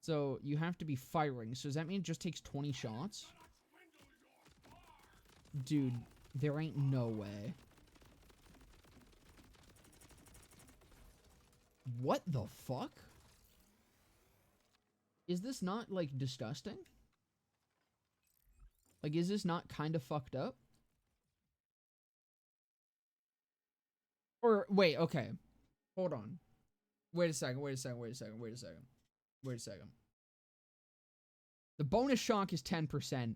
So you have to be firing. So does that mean it just takes 20 shots? Dude, there ain't no way. What the fuck? Is this not, like, disgusting? Like, is this not kind of fucked up? Or, wait, okay. Hold on. Wait a second. The bonus shock is 10%.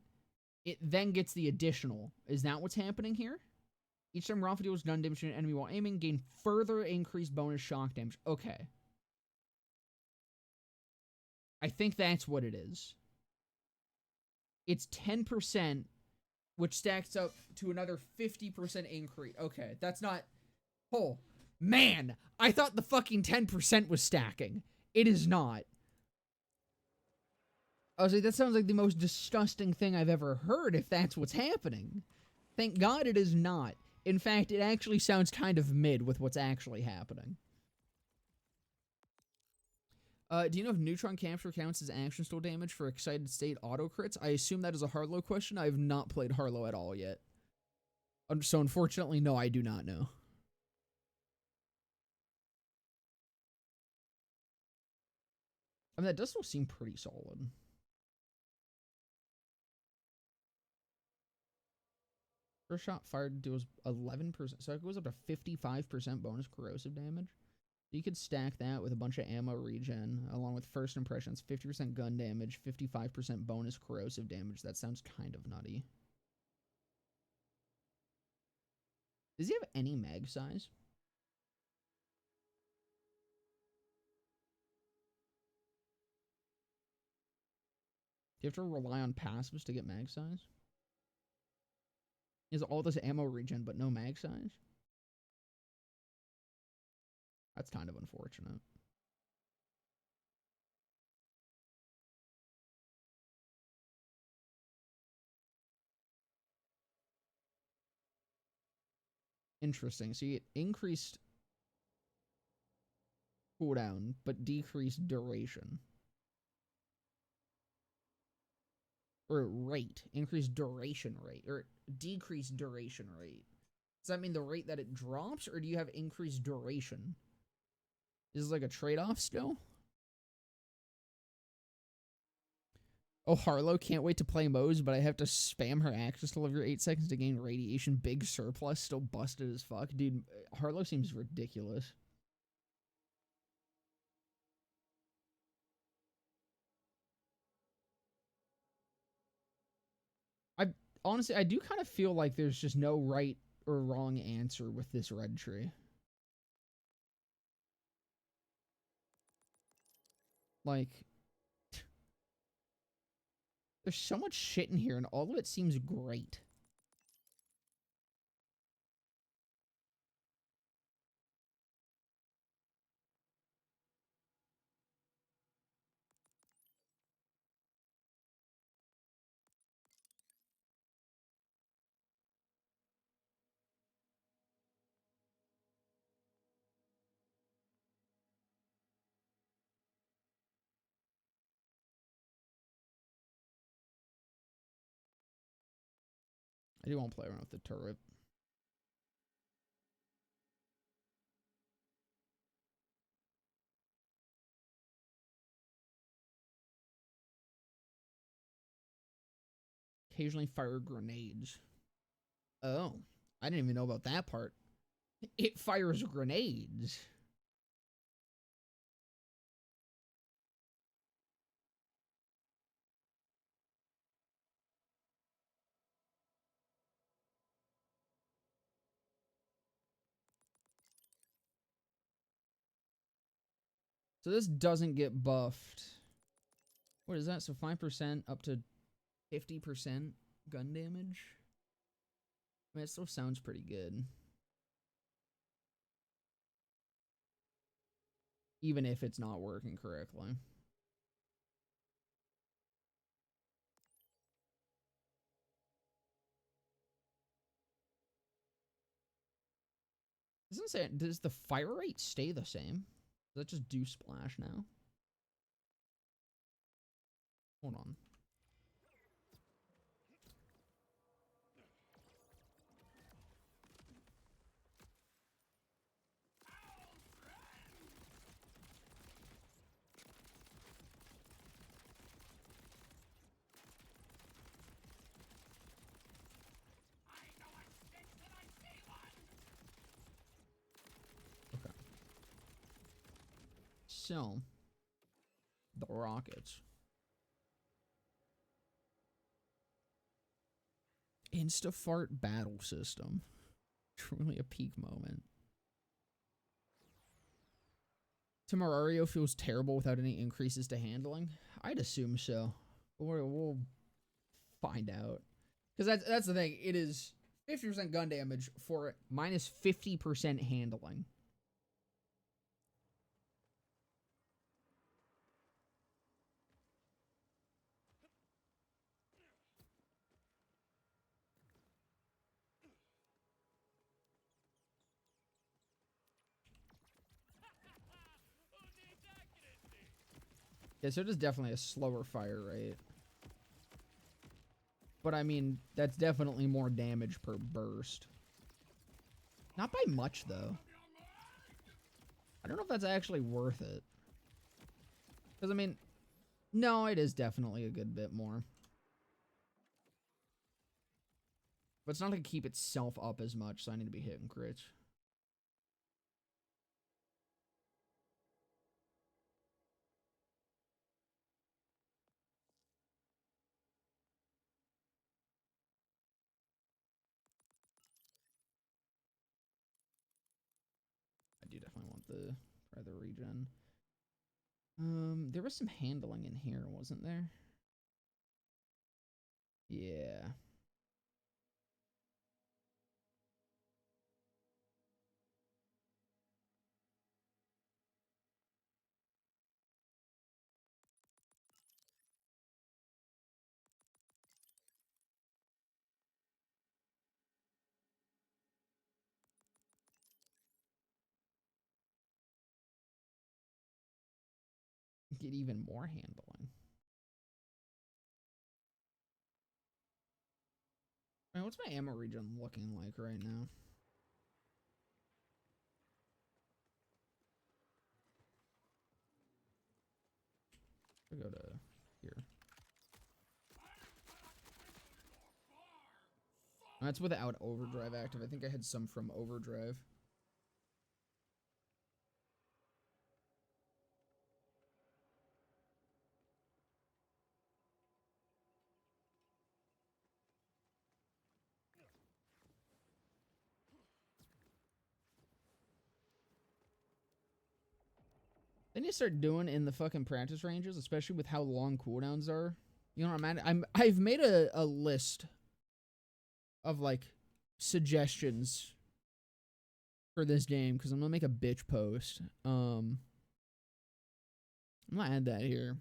It then gets the additional. Is that what's happening here? Each time Rafa deals gun damage to an enemy while aiming, gain further increased bonus shock damage. Okay. I think that's what it is. It's 10%, which stacks up to another 50% increase. Okay, that's not... Oh, man! I thought the fucking 10% was stacking. It is not. I was like, that sounds like the most disgusting thing I've ever heard if that's what's happening. Thank God it is not. In fact, it actually sounds kind of mid with what's actually happening. Do you know if neutron capture counts as action still damage for excited state auto crits? I assume that is a Harlow question. I have not played Harlow at all yet. So unfortunately, no, I do not know. I mean, that does still seem pretty solid. First shot fired deals 11%, so it goes up to 55% bonus corrosive damage. You could stack that with a bunch of ammo regen, along with first impressions, 50% gun damage, 55% bonus corrosive damage. That sounds kind of nutty. Does he have any mag size? Do you have to rely on passives to get mag size? He has all this ammo regen, but no mag size? That's kind of unfortunate. Interesting. So you get increased cooldown, but decreased duration. Or rate. Increased duration rate. Or decreased duration rate. Does that mean the rate that it drops, or do you have increased duration? Is this like a trade-off still? Oh, Harlow, can't wait to play Moe's, but I have to spam her actions till every 8 seconds to gain radiation. Big surplus, still busted as fuck. Dude, Harlow seems ridiculous. I honestly, I do kind of feel like there's just no right or wrong answer with this red tree. Like, there's so much shit in here, and all of it seems great. I do want to play around with the turret. Occasionally fire grenades. Oh, I didn't even know about that part. It fires grenades. So this doesn't get buffed. What is that? So 5% up to 50% gun damage? I mean, it still sounds pretty good. Even if it's not working correctly. Doesn't say, does the fire rate stay the same? Does that just do splash now? Hold on. Okay. So, the rockets. Instafart battle system. Truly a peak moment. Temerario feels terrible without any increases to handling. I'd assume so. We'll find out. Because that's the thing. It is 50% gun damage for minus 50% handling. Yeah, so it is definitely a slower fire rate. But I mean, that's definitely more damage per burst. Not by much, though. I don't know if that's actually worth it. Because, I mean, no, it is definitely a good bit more. But it's not going to keep itself up as much, so I need to be hitting crits. I do definitely want the try the regen. There was some handling in here, wasn't there? Yeah. Get even more handling. Man, what's my ammo regen looking like right now? I'll go to here. That's without overdrive active. I think I had some from overdrive. Then you start doing in the fucking practice ranges, especially with how long cooldowns are. You know what I've made a list of like suggestions for this game because I'm gonna make a bitch post. I'm gonna add that here.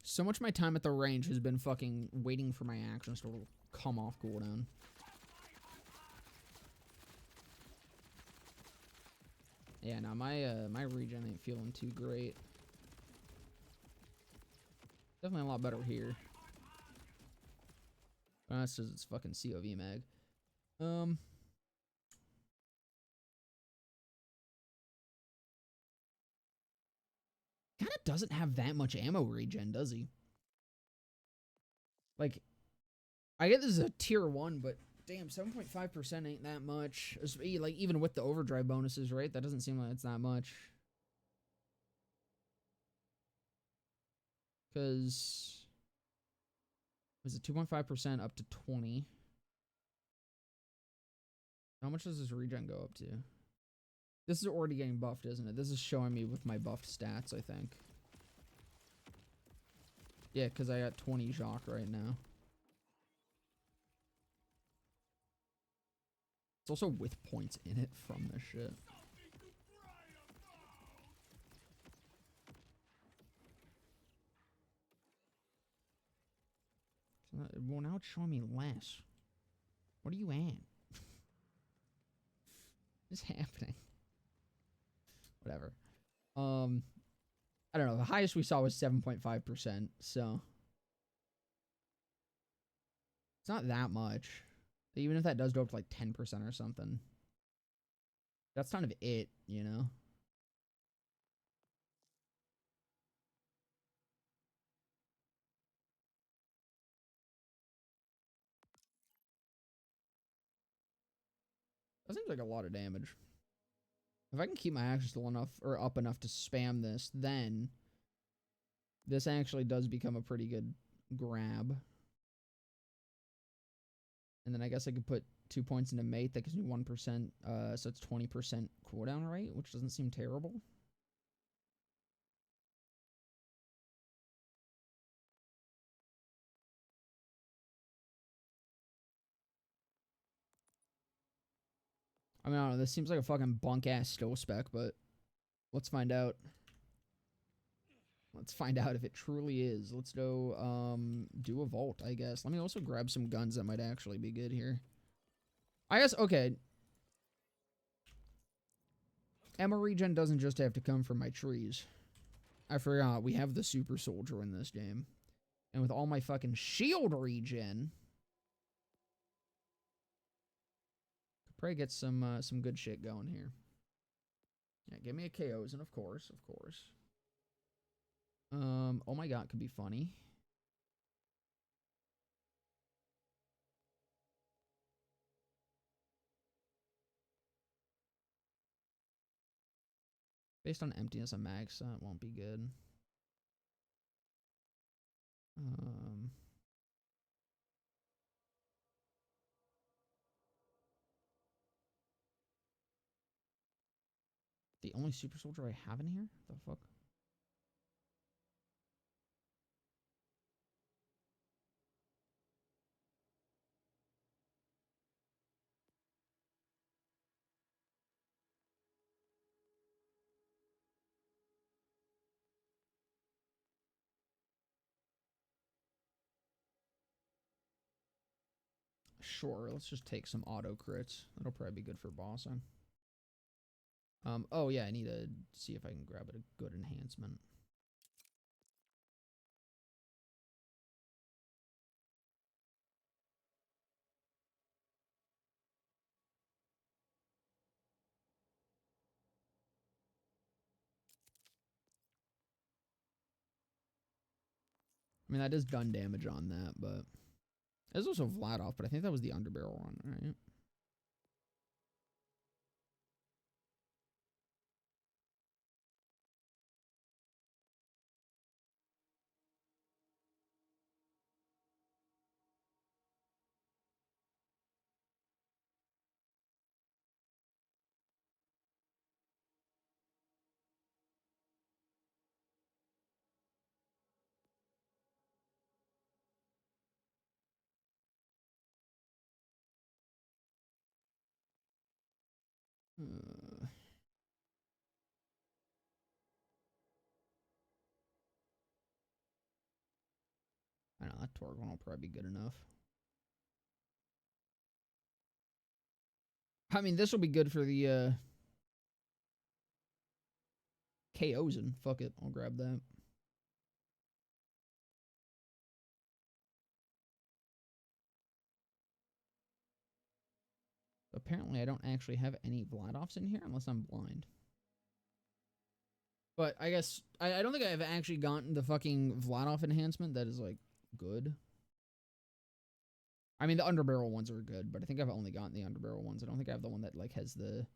So much of my time at the range has been fucking waiting for my actions to come off cooldown. Yeah, no, my regen ain't feeling too great. Definitely a lot better here. That's because it's fucking COV mag. Kind of doesn't have that much ammo regen, does he? Like, I get this is a tier 1, but damn, 7.5% ain't that much. Like, even with the overdrive bonuses, right? That doesn't seem like it's that much. Because, was it 2.5% up to 20? How much does this regen go up to? This is already getting buffed, isn't it? This is showing me with my buffed stats, I think. Yeah, because I got 20 Jacques right now. It's also with points in it from this shit. Well, now it's showing me less. What are you at? What's happening? Whatever. I don't know. The highest we saw was 7.5%, so it's not that much. Even if that does go up to like 10% or something, that's kind of it, you know? That seems like a lot of damage. If I can keep my actions still enough or up enough to spam this, then this actually does become a pretty good grab. And then I guess I could put 2 points into mate. That gives me 1%. So it's 20% cooldown rate, which doesn't seem terrible. I mean, I don't know. This seems like a fucking bunk ass skill spec, but let's find out. Let's find out if it truly is. Let's go do a vault, I guess. Let me also grab some guns that might actually be good here. I guess, okay. Ammo regen doesn't just have to come from my trees. I forgot, we have the super soldier in this game. And with all my fucking shield regen, could probably get some good shit going here. Yeah, give me a KOs, and of course. Oh my god, could be funny. Based on emptiness of max, that won't be good. The only super soldier I have in here? The fuck? Sure, let's just take some auto crits. That'll probably be good for bossing. Oh yeah, I need to see if I can grab a good enhancement. I mean, that is gun damage on that, but there's also Vladoff, but I think that was the underbarrel one, right? I know, that Torg one will probably be good enough. I mean, this will be good for the KOs, and fuck it, I'll grab that. Apparently, I don't actually have any Vladoffs in here unless I'm blind. But I guess I don't think I've actually gotten the fucking Vladoff enhancement that is like good. I mean, the underbarrel ones are good, but I think I've only gotten the underbarrel ones. I don't think I have the one that like has the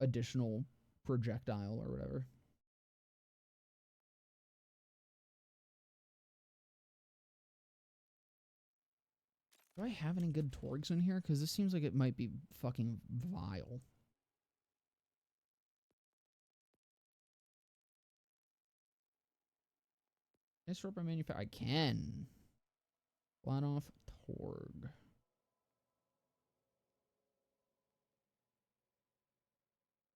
additional projectile or whatever. Do I have any good Torgs in here? Because this seems like it might be fucking vile. Can I store up my manufacturer? I can. Vladoff Torg.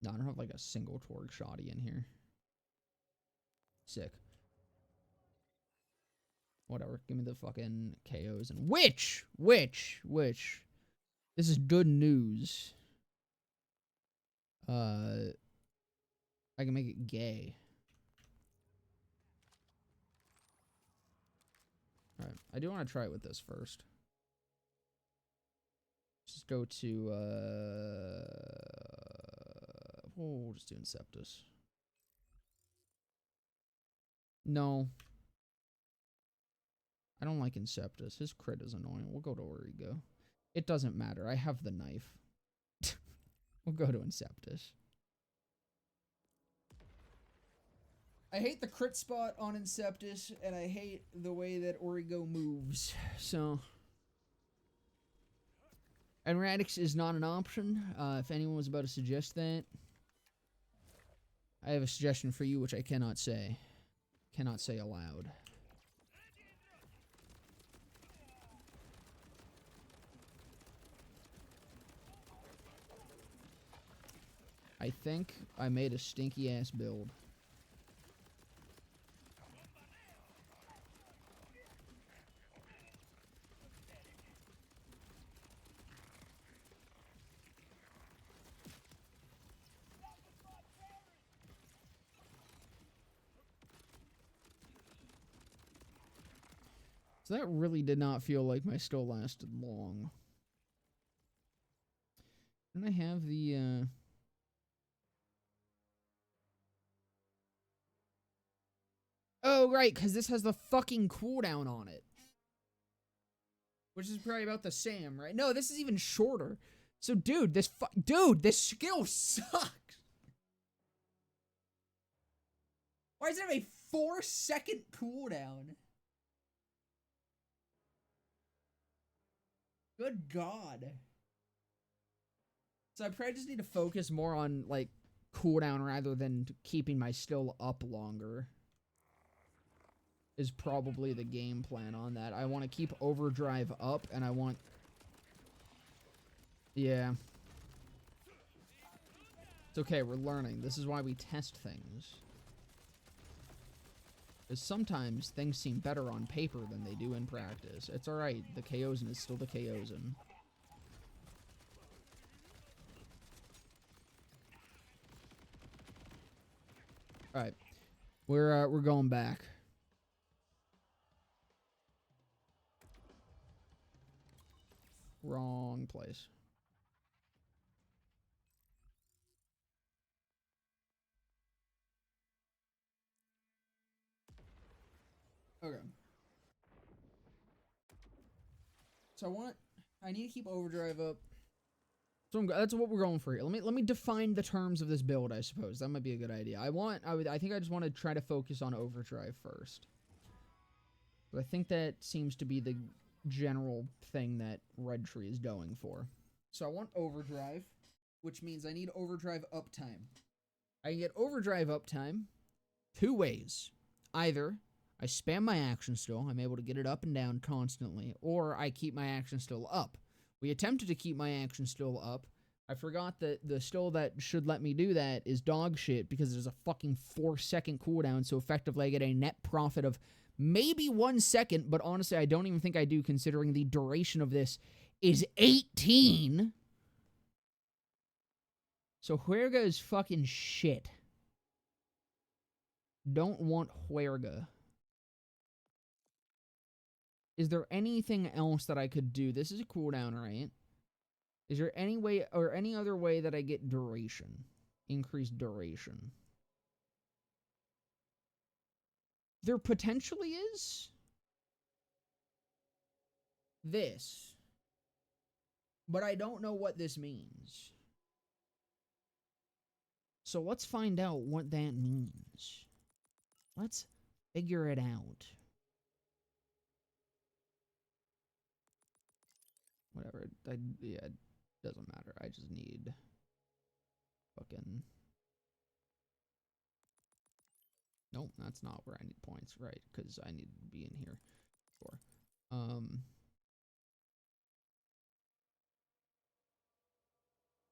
No, I don't have like a single Torg shoddy in here. Sick. Whatever. Give me the fucking KOs and which. This is good news. I can make it gay. Alright. I do want to try it with this first. Just go to we'll just do Inceptus. No. I don't like Inceptus. His crit is annoying. We'll go to Origo. It doesn't matter. I have the knife. We'll go to Inceptus. I hate the crit spot on Inceptus, and I hate the way that Origo moves. So, and Radix is not an option. If anyone was about to suggest that, I have a suggestion for you, which I cannot say. Cannot say aloud. I think I made a stinky ass build. So that really did not feel like my still lasted long. Didn't I have the, Oh, right, because this has the fucking cooldown on it. Which is probably about the same, right? No, this is even shorter. So, dude, this skill sucks. Why does it have a 4-second cooldown? Good God. So I probably just need to focus more on, like, cooldown rather than keeping my still up longer. Is probably the game plan on that. I want to keep overdrive up, and I want... Yeah. It's okay, we're learning. This is why we test things. Because sometimes things seem better on paper than they do in practice. It's alright, the Chaosin is still the Chaosin. Alright. We're going back. Wrong place. Okay. So I need to keep overdrive up. So that's what we're going for here. Let me define the terms of this build, I suppose. That might be a good idea. I think I just want to try to focus on overdrive first. But I think that seems to be the general thing that Red Tree is going for. So I want overdrive, which means I need overdrive uptime. I can get overdrive uptime 2 ways. Either I spam my action still, I'm able to get it up and down constantly, or I keep my action still up. We attempted to keep my action still up. I forgot that the still that should let me do that is dog shit because there's a fucking 4-second cooldown, so effectively I get a net profit of maybe 1 second, but honestly I don't even think I do considering the duration of this is 18. So Huerga is fucking shit. Don't want Huerga. Is there anything else that I could do? This is a cooldown, right? Is there any way or any other way that I get duration? Increased duration. There potentially is. This. But I don't know what this means. So let's find out what that means. Let's figure it out. Whatever. Yeah, it doesn't matter. I just need fucking... Nope, that's not where I need points, right? Because I need to be in here for.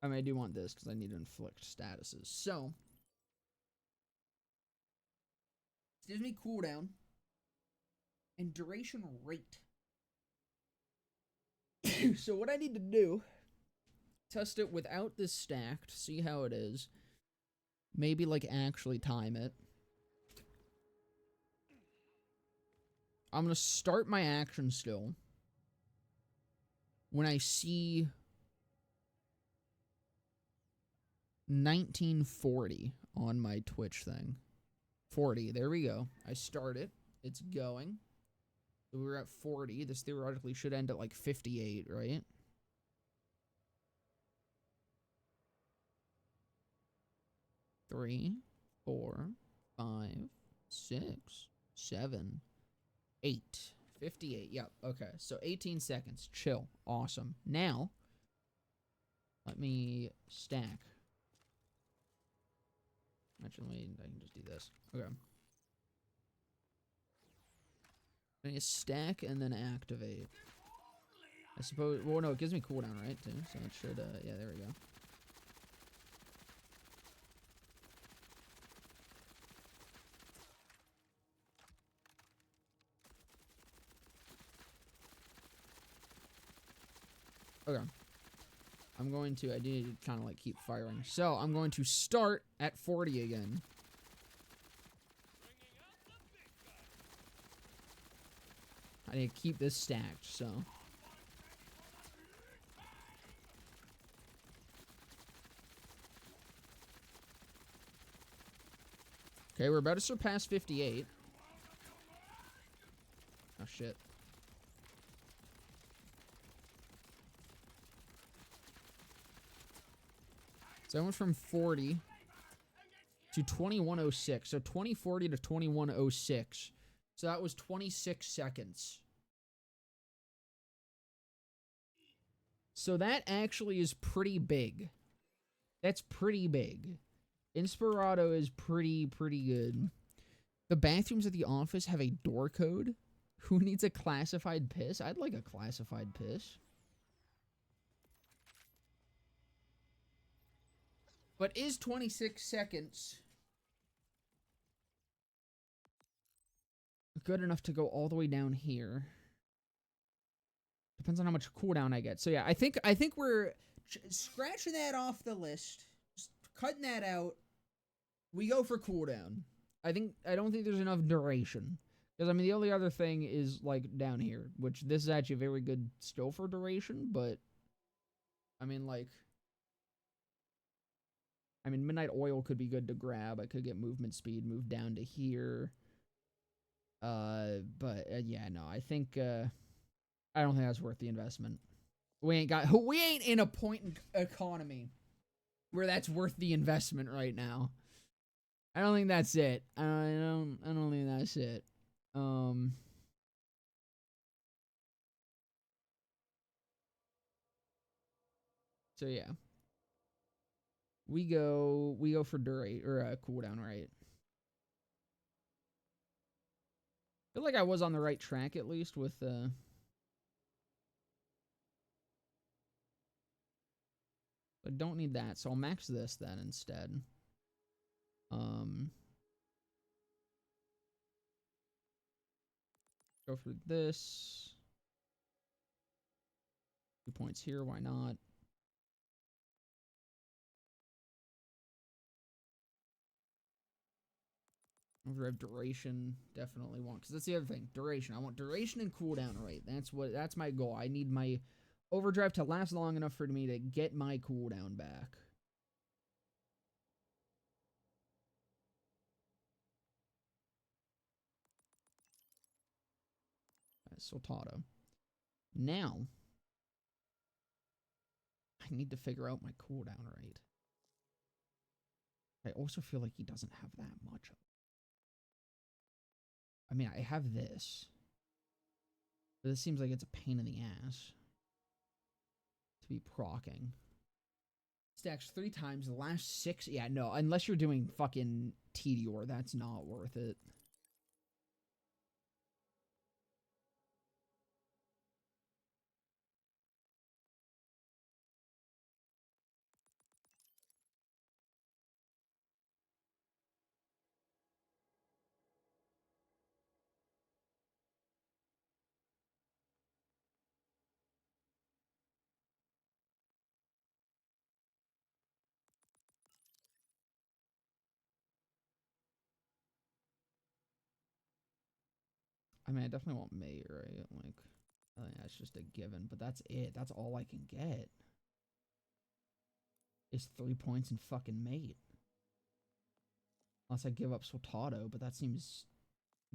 I mean, I do want this because I need to inflict statuses. So, it gives me cooldown and duration rate. So what I need to do, test it without this stacked, see how it is. Maybe like actually time it. I'm going to start my action still. When I see 1940 on my Twitch thing. 40, there we go. I start it. It's going. So we're at 40. This theoretically should end at like 58, right? Three, 4, 5, 6, 7, 8. 58. Yep. Okay. So 18 seconds. Chill. Awesome. Now, let me stack. Actually, I can just do this. Okay. I need to stack and then activate. I suppose. Well, no, it gives me cooldown, right? Too. So it should. Yeah, there we go. Okay. I'm going to, I do need to kind of like keep firing. So I'm going to start at 40 again. I need to keep this stacked, so. Okay, we're about to surpass 58. Oh, shit. So I went from 40 to 2106. So 2040 to 2106. So that was 26 seconds. So that actually is pretty big. That's pretty big. Inspirato is pretty good. The bathrooms at the office have a door code. Who needs a classified piss? I'd like a classified piss. But is 26 seconds good enough to go all the way down here? Depends on how much cooldown I get. So yeah, I think we're scratching that off the list. Just cutting that out. We go for cooldown. I don't think there's enough duration. Because, I mean, the only other thing is, like, down here. Which, this is actually very good still for duration, but... I mean, like... I mean, Midnight Oil could be good to grab. I could get movement speed, move down to here. Yeah, no, I think, I don't think that's worth the investment. We ain't in a point economy where that's worth the investment right now. I don't think that's it. I don't think that's it. So yeah. We go for durate or cooldown, right? I feel like I was on the right track at least with I don't need that, so I'll max this then instead. Go for this. 2 points here, why not? Overdrive duration, definitely want, because that's the other thing. Duration. I want duration and cooldown rate. That's my goal. I need my overdrive to last long enough for me to get my cooldown back. Sultado. Now, I need to figure out my cooldown rate. I also feel like he doesn't have that much of it. I mean, I have this. But this seems like it's a pain in the ass to be procking. Stacks 3 times, the last 6. Yeah, no, unless you're doing fucking Tedior, that's not worth it. I mean, I definitely want mate, right? Like, I think that's just a given, but that's it. That's all I can get. Is 3 points in fucking mate. Unless I give up Sultado, but that seems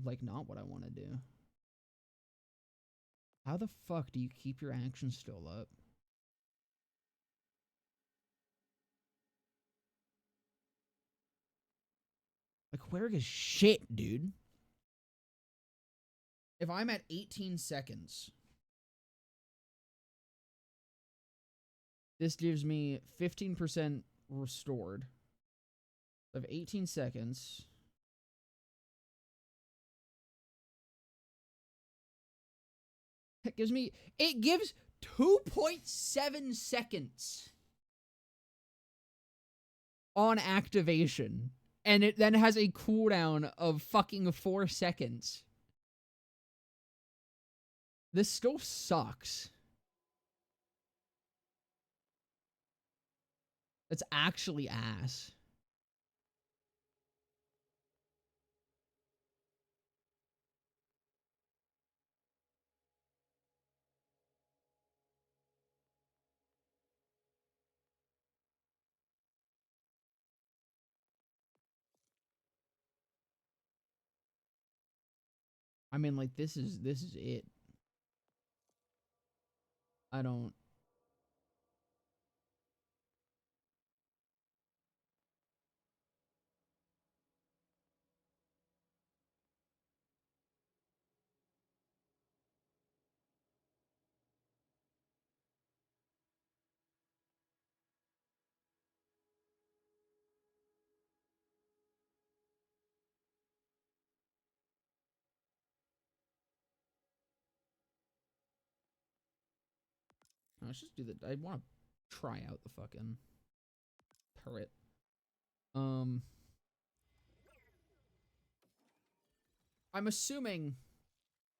like not what I want to do. How the fuck do you keep your action still up? Like, where is shit, dude? If I'm at 18 seconds, this gives me 15% restored of 18 seconds. It gives 2.7 seconds on activation. And it then has a cooldown of fucking 4 seconds. This still sucks. That's actually ass. I mean, like, this is it. I don't. Let's just do the. I want to try out the fucking turret. Um, I'm assuming.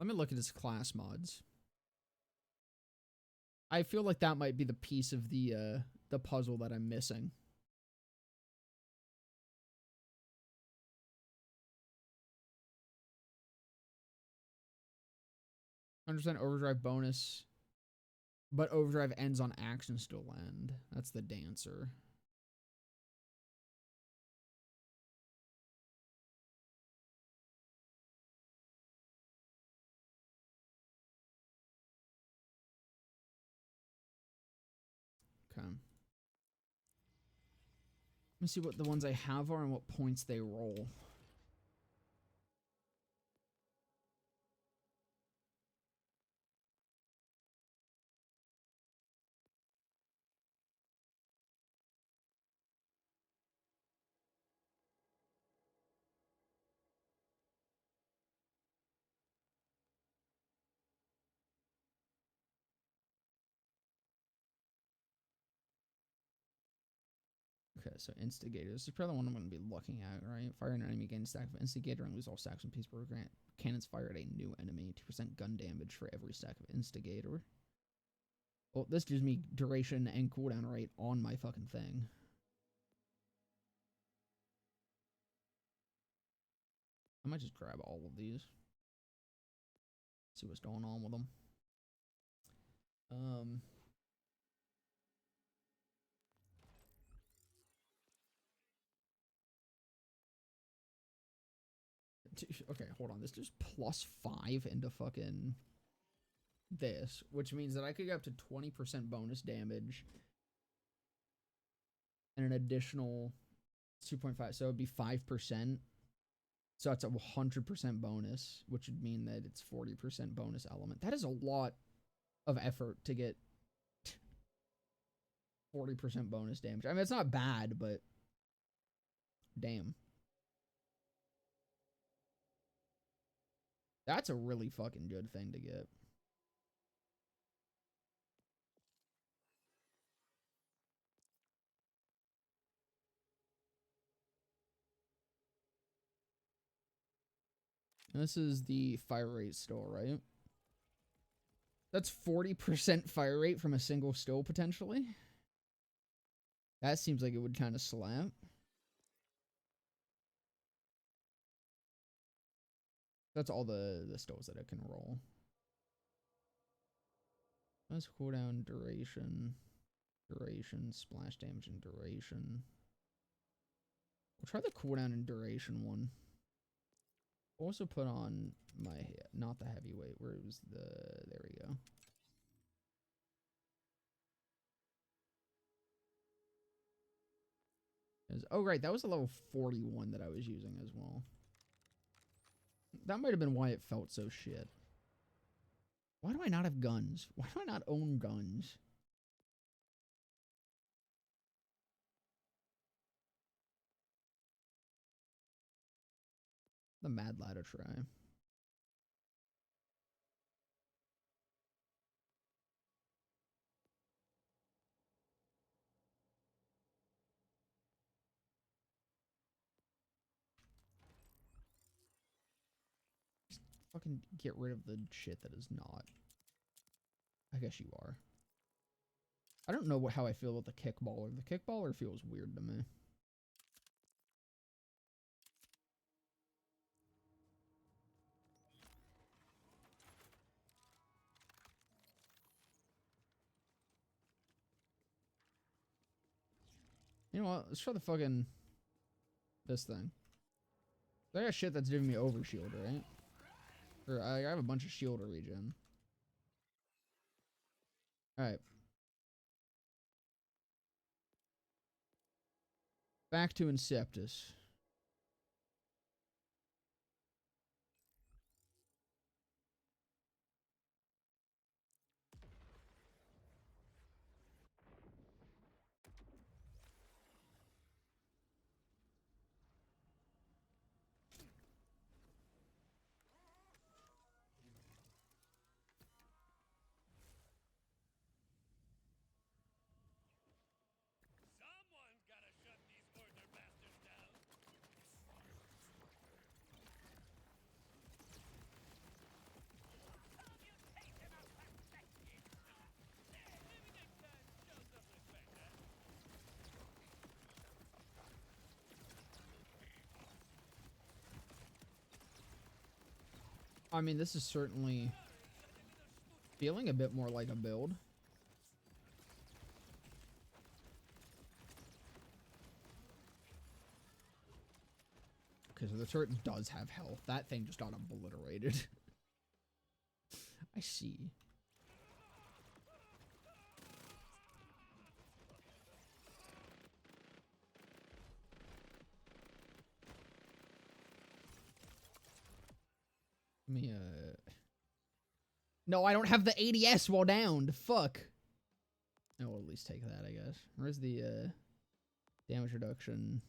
Let me look at his class mods. I feel like that might be the piece of the puzzle that I'm missing. Understand overdrive bonus, but overdrive ends on action still end. That's the dancer. Okay. Let me see what the ones I have are and what points they roll. Okay, so Instigator. This is probably the one I'm going to be looking at, right? Fire an enemy, gain a stack of Instigator, and lose all stacks and piece per grant. Cannons fire at a new enemy. 2% gun damage for every stack of Instigator. Well, this gives me duration and cooldown rate on my fucking thing. I might just grab all of these. See what's going on with them. Okay, hold on. This just +5 into fucking this, which means that I could get up to 20% bonus damage and an additional 2.5. So it would be 5%. So it's a 100% bonus, which would mean that it's 40% bonus element. That is a lot of effort to get 40% bonus damage. I mean, it's not bad, but damn. That's a really fucking good thing to get. And this is the fire rate still, right? That's 40% fire rate from a single still, potentially. That seems like it would kind of slap. That's all the stills that it can roll. Let's cooldown, duration, splash damage, and duration. We'll try the cooldown and duration one. Also put on my, not the heavyweight, where it was the, there we go. Oh, right, that was a level 41 that I was using as well. That might have been why it felt so shit. Why do I not have guns? Why do I not own guns? The Mad Ladder try. Fucking get rid of the shit that is not. I guess you are. I don't know how I feel about the kickballer. The kickballer feels weird to me. You know what? Let's try the fucking this thing. I got shit that's giving me overshield, right? Or I have a bunch of shield to regen. Alright. Back to Inceptus. I mean, this is certainly feeling a bit more like a build. Because the turret does have health. That thing just got obliterated. I see. Let me, No, I don't have the ADS while downed. Fuck. I will at least take that, I guess. Where's the, damage reduction?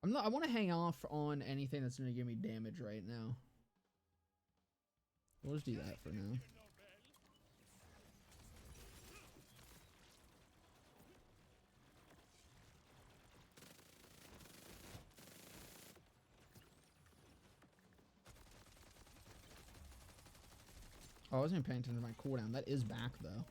I want to hang off on anything that's going to give me damage right now. We'll just do that for now. Oh, I wasn't even paying attention to my cooldown. That is back, though.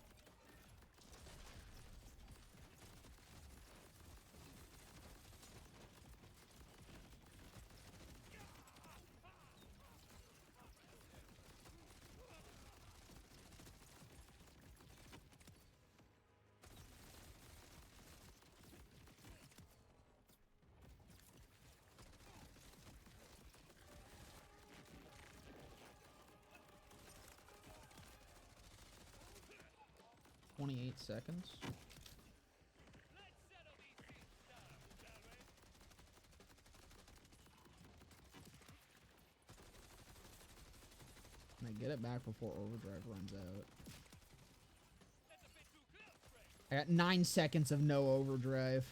Seconds. Can I get it back before overdrive runs out? I got 9 seconds of no overdrive.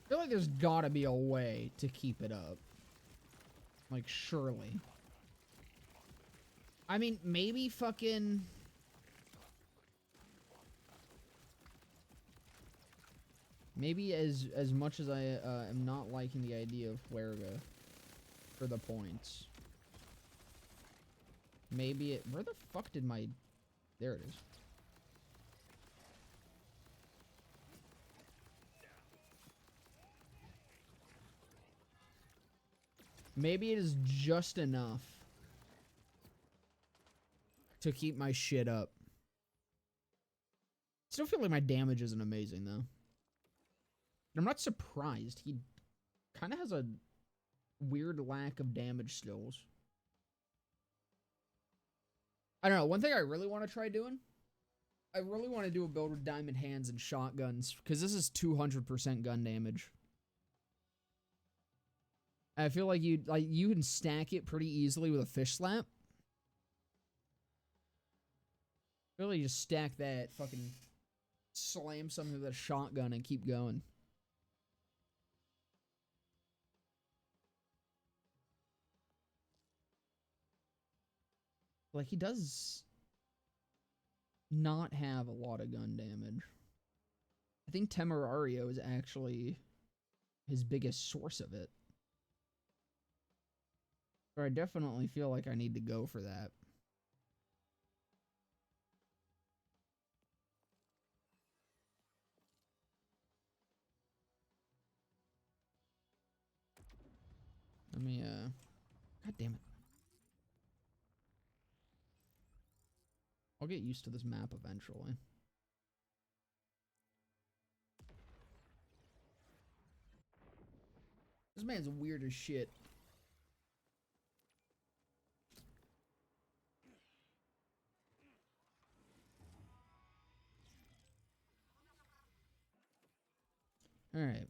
I feel like there's gotta be a way to keep it up. Like, surely. I mean, maybe fucking... Maybe as much as I am not liking the idea of Fuerga for the points. Maybe it... Where the fuck did my... There it is. Maybe it is just enough to keep my shit up. Still feel like my damage isn't amazing, though. I'm not surprised. He kind of has a weird lack of damage skills. I don't know. One thing I really want to try doing, I really want to do a build with diamond hands and shotguns, because this is 200% gun damage. I feel like you can stack it pretty easily with a fish slap. Really just stack that, fucking slam something with a shotgun and keep going. Like, he does not have a lot of gun damage. I think Temerario is actually his biggest source of it. So I definitely feel like I need to go for that. Let me, God damn it. I'll get used to this map eventually. This man's weird as shit. Alright.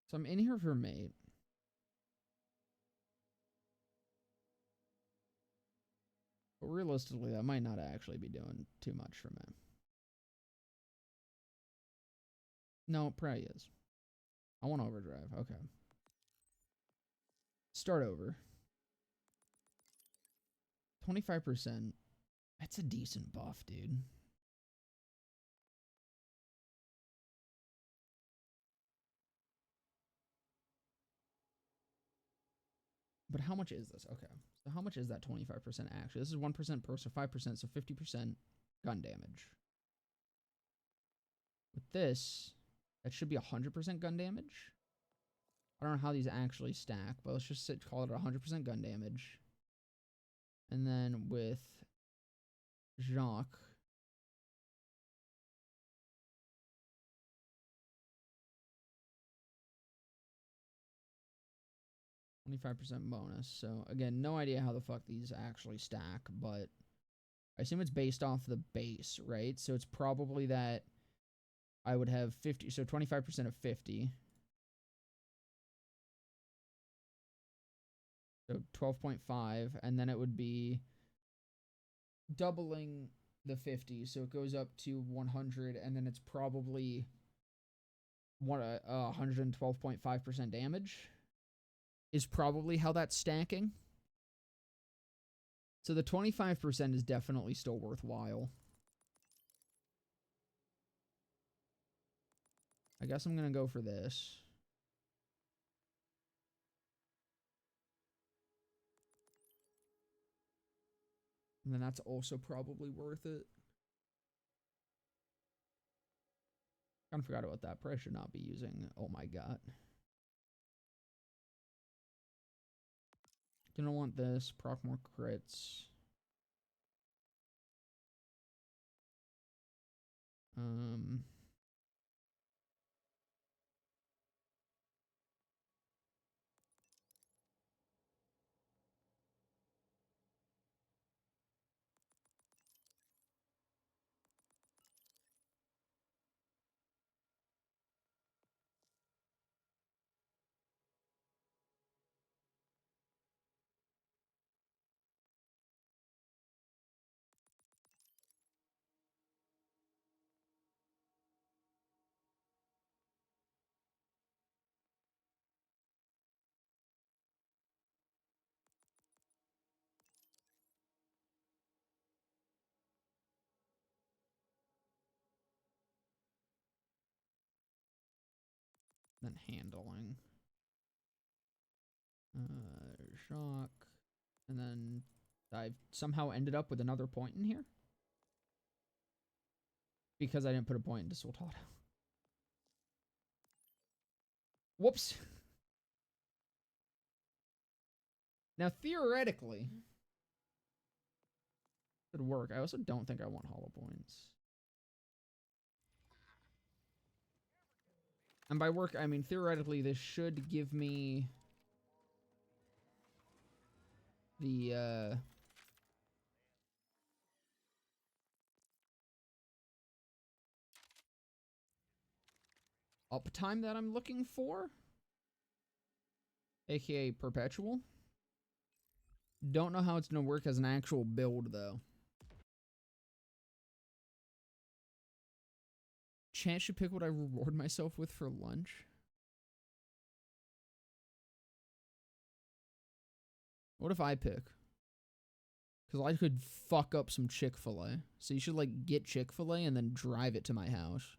So I'm in here for mate. But realistically, that might not actually be doing too much for me. No, it probably is. I want overdrive. Okay. Start over. 25%. That's a decent buff, dude. But how much is this? Okay. So how much is that 25% actually? This is 1% per, so 5%, so 50% gun damage. With this, that should be 100% gun damage. I don't know how these actually stack, but let's just call it 100% gun damage. And then with Jacques, 25% bonus. So again, no idea how the fuck these actually stack, but I assume it's based off the base, right? So it's probably that I would have 50, so 25% of 50. So 12.5, and then it would be doubling the 50, so it goes up to 100, and then it's probably 112.5% damage is probably how that's stacking. So the 25% is definitely still worthwhile. I guess I'm going to go for this. And then that's also probably worth it. Kind of forgot about that. Probably should not be using. Oh my god. Gonna want this. Proc more crits. Then handling. Shock. And then I've somehow ended up with another point in here. Because I didn't put a point into Sultana. Whoops. Now, theoretically, it would work. I also don't think I want hollow points. And by work, I mean theoretically, this should give me the, uptime that I'm looking for. AKA perpetual. Don't know how it's going to work as an actual build, though. Chance should pick what I reward myself with for lunch. What if I pick? Because I could fuck up some Chick-fil-A. So you should, like, get Chick-fil-A and then drive it to my house.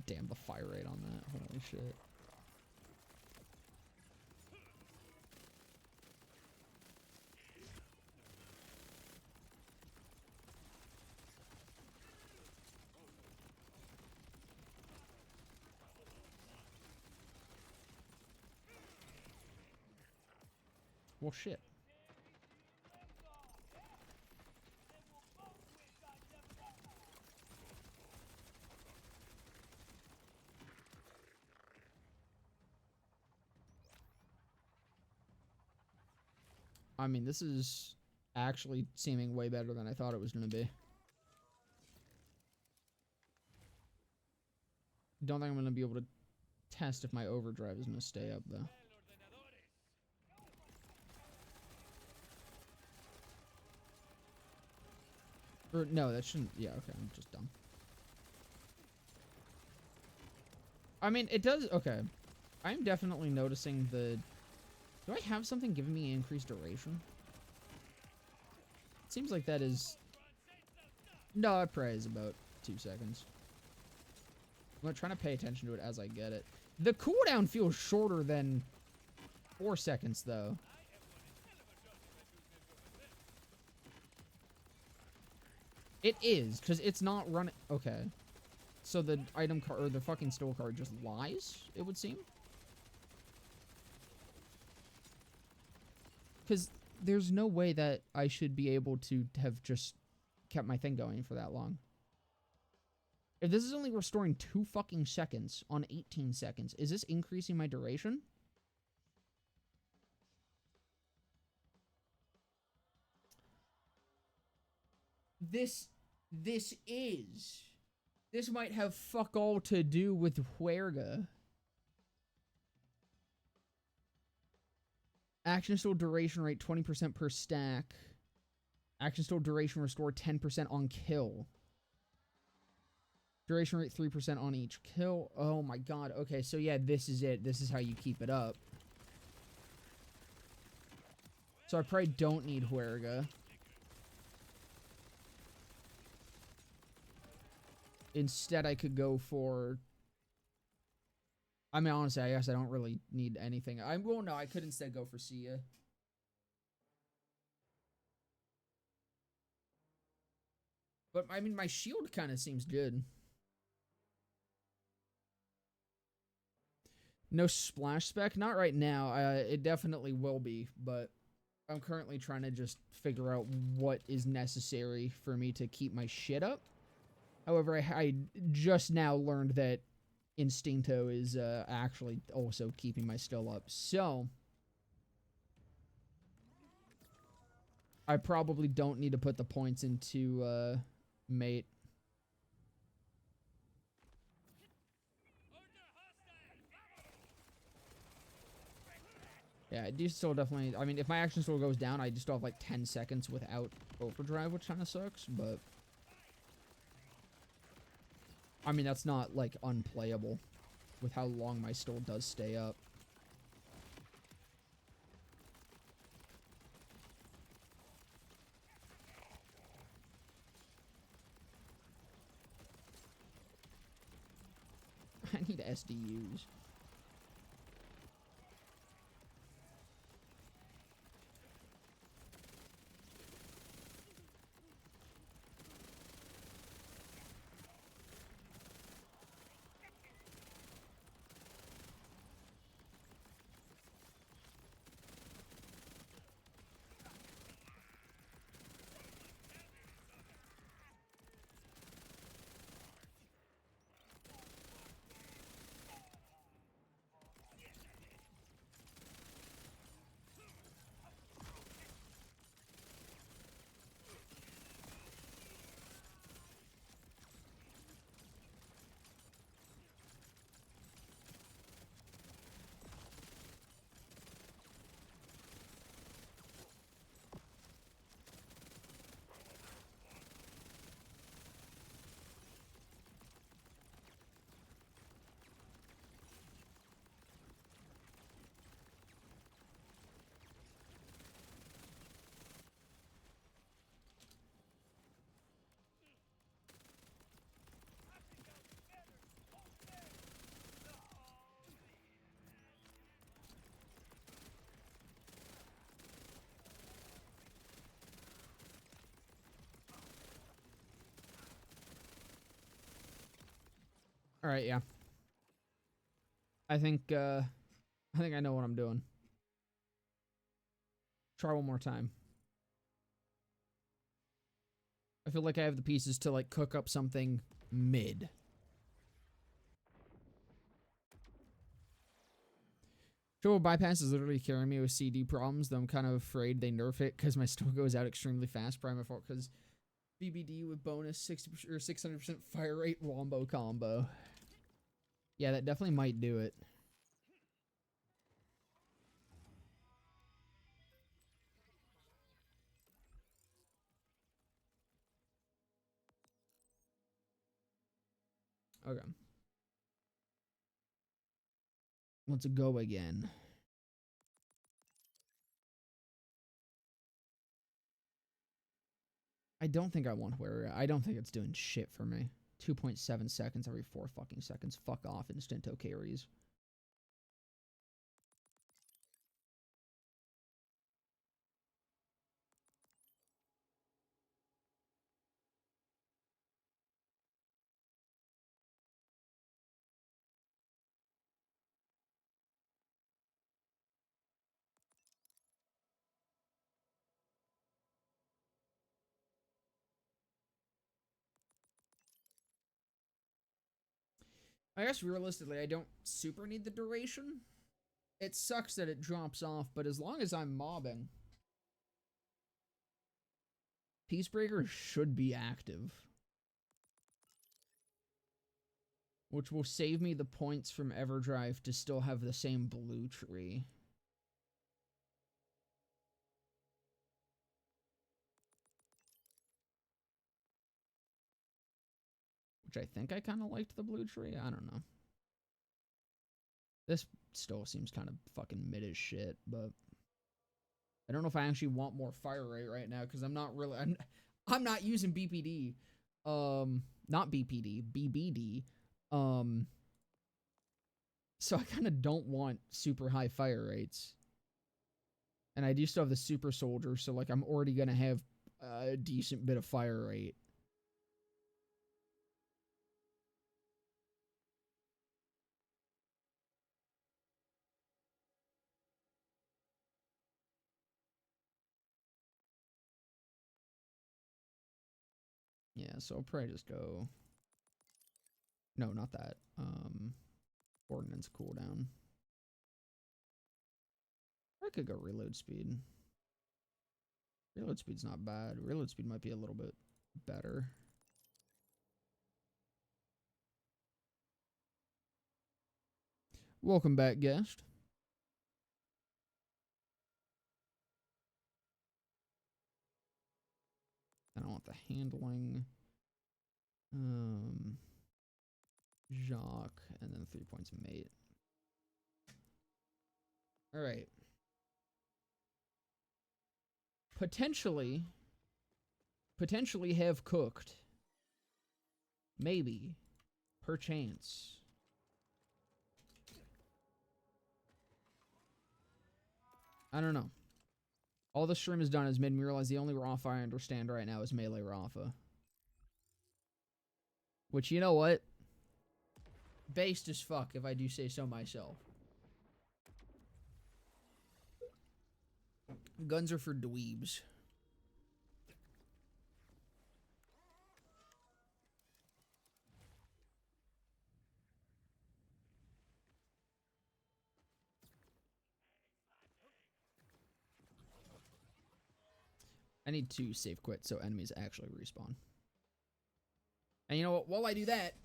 damn, the fire rate on that. Holy shit. Well, shit. I mean, this is actually seeming way better than I thought it was going to be. Don't think I'm going to be able to test if my overdrive is going to stay up, though. Or, no, that shouldn't... Yeah, okay, I'm just dumb. I mean, it does... Okay. I'm definitely noticing the... Do I have something giving me increased duration? It seems like that is... No, it probably is about 2 seconds. I'm trying to pay attention to it as I get it. The cooldown feels shorter than 4 seconds, though. It is, because it's not running... Okay. So the item card, or the fucking store card just lies, it would seem? Because there's no way that I should be able to have just kept my thing going for that long. If this is only restoring 2 fucking seconds on 18 seconds, is this increasing my duration? This is. This might have fuck all to do with Huerga. Action still duration rate 20% per stack. Action still duration restore 10% on kill. Duration rate 3% on each kill. Oh my god. Okay, so yeah, this is it. This is how you keep it up. So I probably don't need Huerga. Instead, I could go for... I mean, honestly, I guess I don't really need anything. Well, no, I could instead go for Sia. But, I mean, my shield kind of seems good. No splash spec? Not right now. It definitely will be, but I'm currently trying to just figure out what is necessary for me to keep my shit up. However, I just now learned that Instinto is actually also keeping my skill up. So, I probably don't need to put the points into mate. Yeah, I do still definitely... I mean, if my action still goes down, I just still have like 10 seconds without overdrive, which kind of sucks, but... I mean, that's not, like, unplayable with how long my still does stay up. I need SDUs. All right, yeah. I think I know what I'm doing. Try one more time. I feel like I have the pieces to like cook up something mid. Triple bypass is literally killing me with CD problems, though I'm kind of afraid they nerf it because my still goes out extremely fast. Probably my fault because BBD with bonus 60% or 600% fire rate wombo combo. Yeah, that definitely might do it. Okay. Let's go again. I don't think I want where I don't think it's doing shit for me. 2.7 seconds every 4 fucking seconds. Fuck off, instanto carries. I guess realistically, I don't super need the duration. It sucks that it drops off, but as long as I'm mobbing, Peacebreaker should be active. Which will save me the points from Everdrive to still have the same blue tree. Which I think I kind of liked the blue tree. I don't know. This still seems kind of fucking mid as shit, but I don't know if I actually want more fire rate right now because I'm not really. I'm not using BPD. Not BPD, BBD. Um, so I kind of don't want super high fire rates. And I do still have the super soldier, so like I'm already gonna have a decent bit of fire rate. Yeah, so I'll probably just go. No, not that. Ordnance cooldown. I could go reload speed. Reload speed's not bad. Reload speed might be a little bit better. Welcome back, guest. I don't want the handling. Jacques, and then 3 points mate. All right. Potentially have cooked. Maybe. Perchance. I don't know. All the stream has done is made me realize the only Rafa I understand right now is melee Rafa. Which, you know what? Based as fuck, if I do say so myself. Guns are for dweebs. I need to save quit so enemies actually respawn. And you know what? While I do that,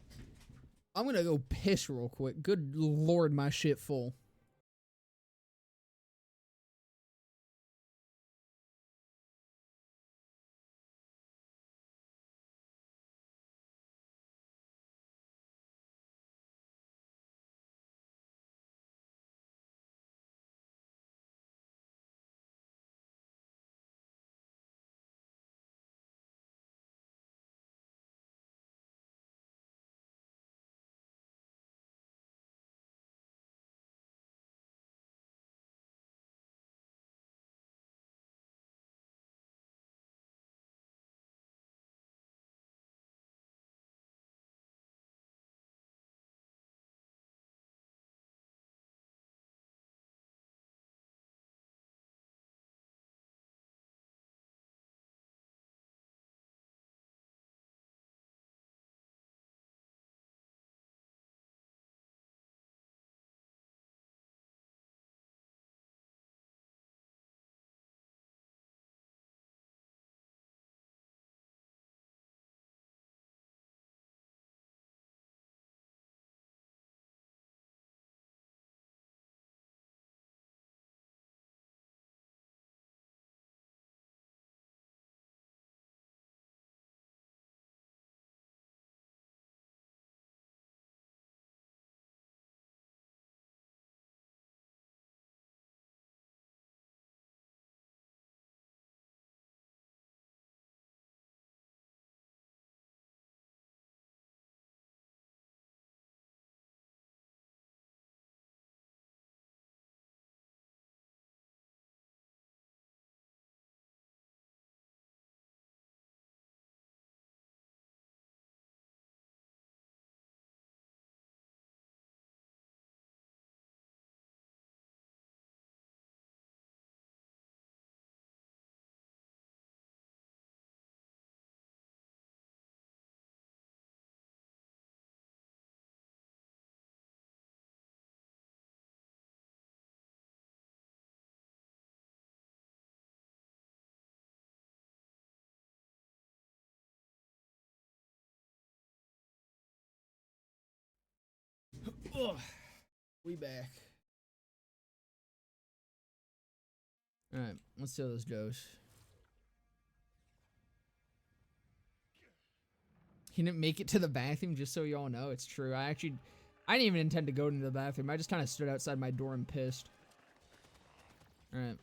I'm gonna go piss real quick. Good lord, my shit full. Ugh. We back. Alright, let's see how this goes. He didn't make it to the bathroom, just so y'all know. It's true. I didn't even intend to go into the bathroom. I just kind of stood outside my door and pissed. Alright.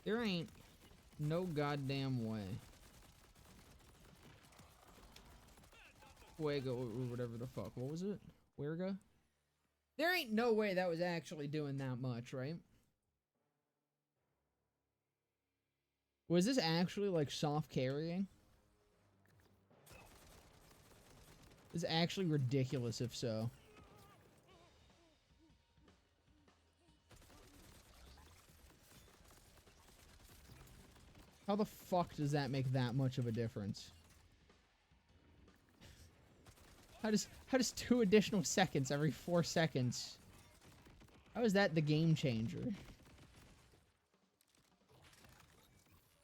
There ain't no goddamn way. Fuego or whatever the fuck. What was it? Fuego? There ain't no way that was actually doing that much, right? Was this actually like soft carrying? It's actually ridiculous if so. How the fuck does that make that much of a difference? How does 2 additional seconds every 4 seconds? How is that the game changer?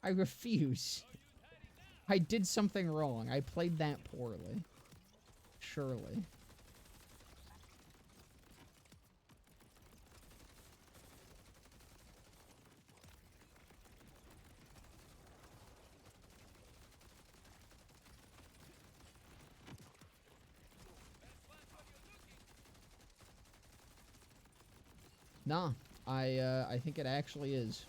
I refuse. I did something wrong. I played that poorly. Surely. Nah, I think it actually is.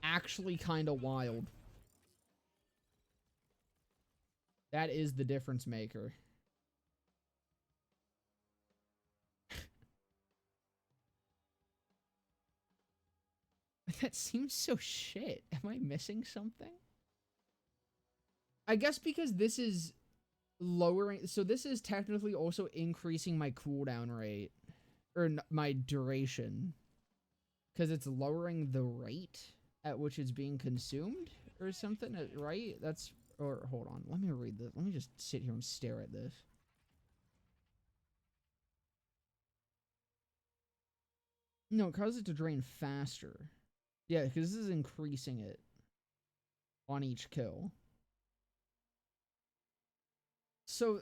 Actually kind of wild. That is the difference maker. That seems so shit. Am I missing something? I guess because this is lowering, so this is technically also increasing my cooldown rate, or my duration, because it's lowering the rate at which it's being consumed or something, right? That's, or hold on, let me read this. Let me just sit here and stare at this. No, it causes it to drain faster. Yeah, because this is increasing it on each kill. So,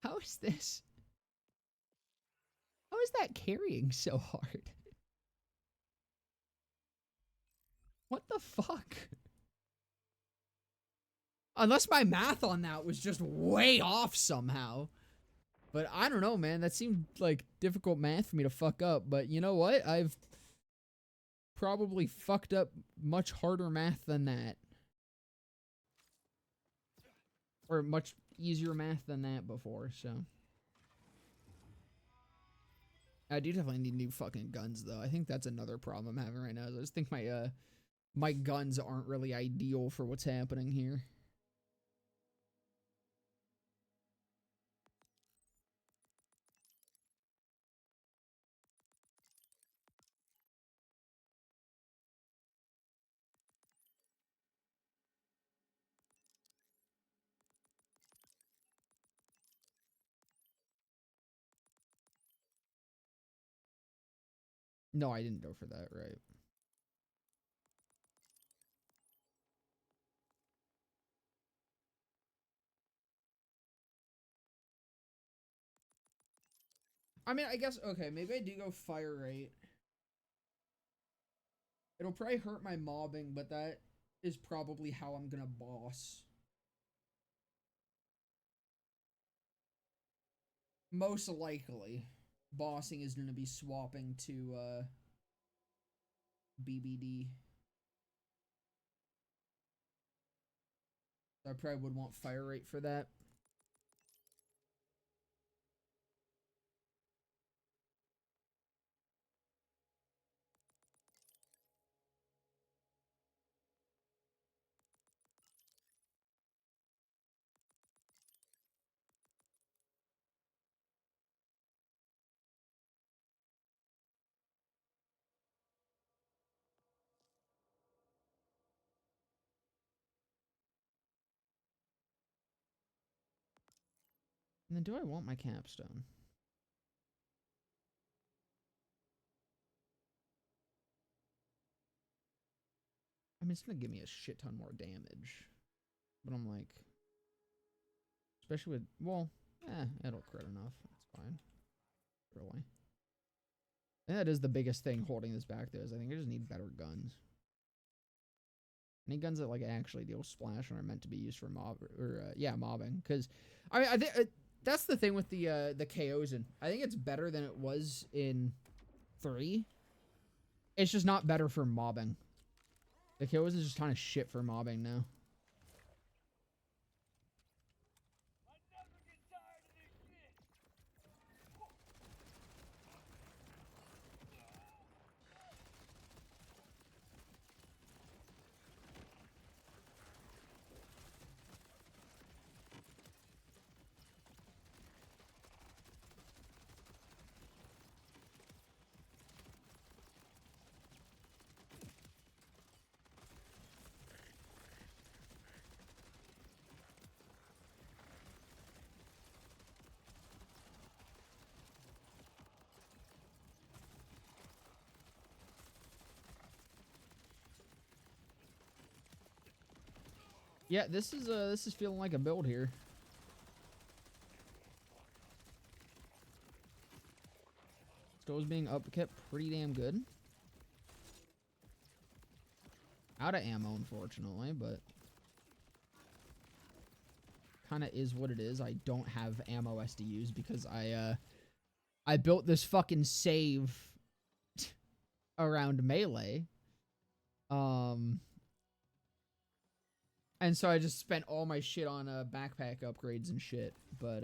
how is this? How is that carrying so hard? What the fuck? Unless my math on that was just way off somehow. But I don't know, man. That seemed like difficult math for me to fuck up. But you know what? I've probably fucked up much harder math than that. Or much easier math than that before, so. I do definitely need new fucking guns, though. I think that's another problem I'm having right now. I just think my guns aren't really ideal for what's happening here. No, I didn't go for that, right? I mean, I guess, okay, maybe I do go fire rate. It'll probably hurt my mobbing, but that is probably how I'm gonna boss. Most likely, bossing is gonna be swapping to, BBD. So I probably would want fire rate for that. And then do I want my capstone? I mean, it's gonna give me a shit ton more damage. But I'm like... Especially with... Well, it'll crit enough. That's fine. Really. And that is the biggest thing holding this back, though, is I think I just need better guns. I need guns that, like, actually deal splash and are meant to be used for mobbing. Because, I mean, I think... that's the thing with the KOs, and I think it's better than it was in 3. It's just not better for mobbing. The KOs is just kind of shit for mobbing now. Yeah, this is feeling like a build here. Stove's being upkept pretty damn good. Out of ammo, unfortunately, but kind of is what it is. I don't have ammo SDUs because I built this fucking save around melee. And so I just spent all my shit on backpack upgrades and shit, but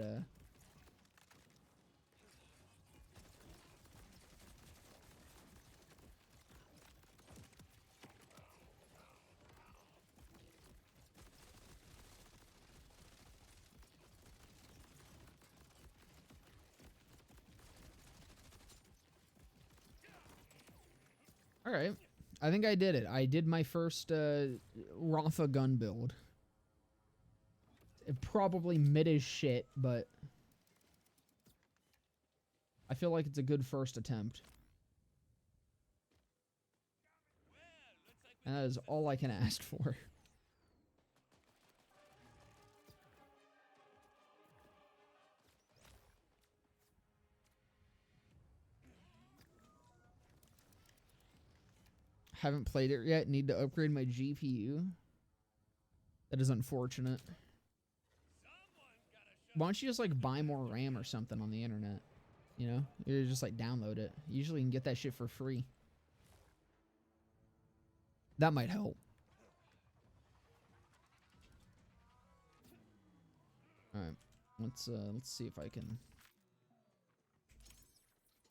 all right. I think I did it. I did my first Rafa gun build. It probably mid as shit, but I feel like it's a good first attempt. And that is all I can ask for. Haven't played it yet. Need to upgrade my GPU. That is unfortunate. Why don't you just, like, buy more RAM or something on the internet? You know? You just, like, download it. Usually you can get that shit for free. That might help. Alright. Let's see if I can...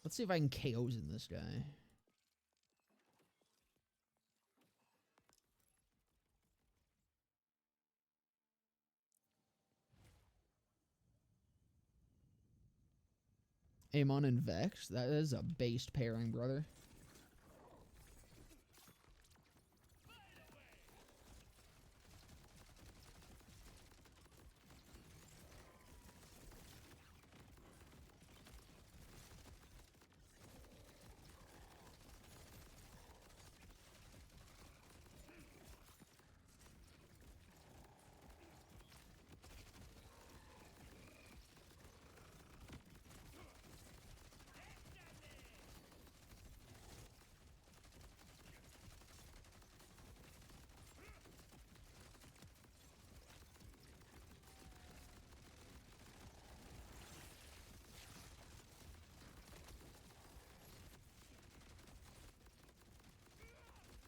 Let's see if I can KOs in this guy. Amon and Vex. That is a based pairing, brother.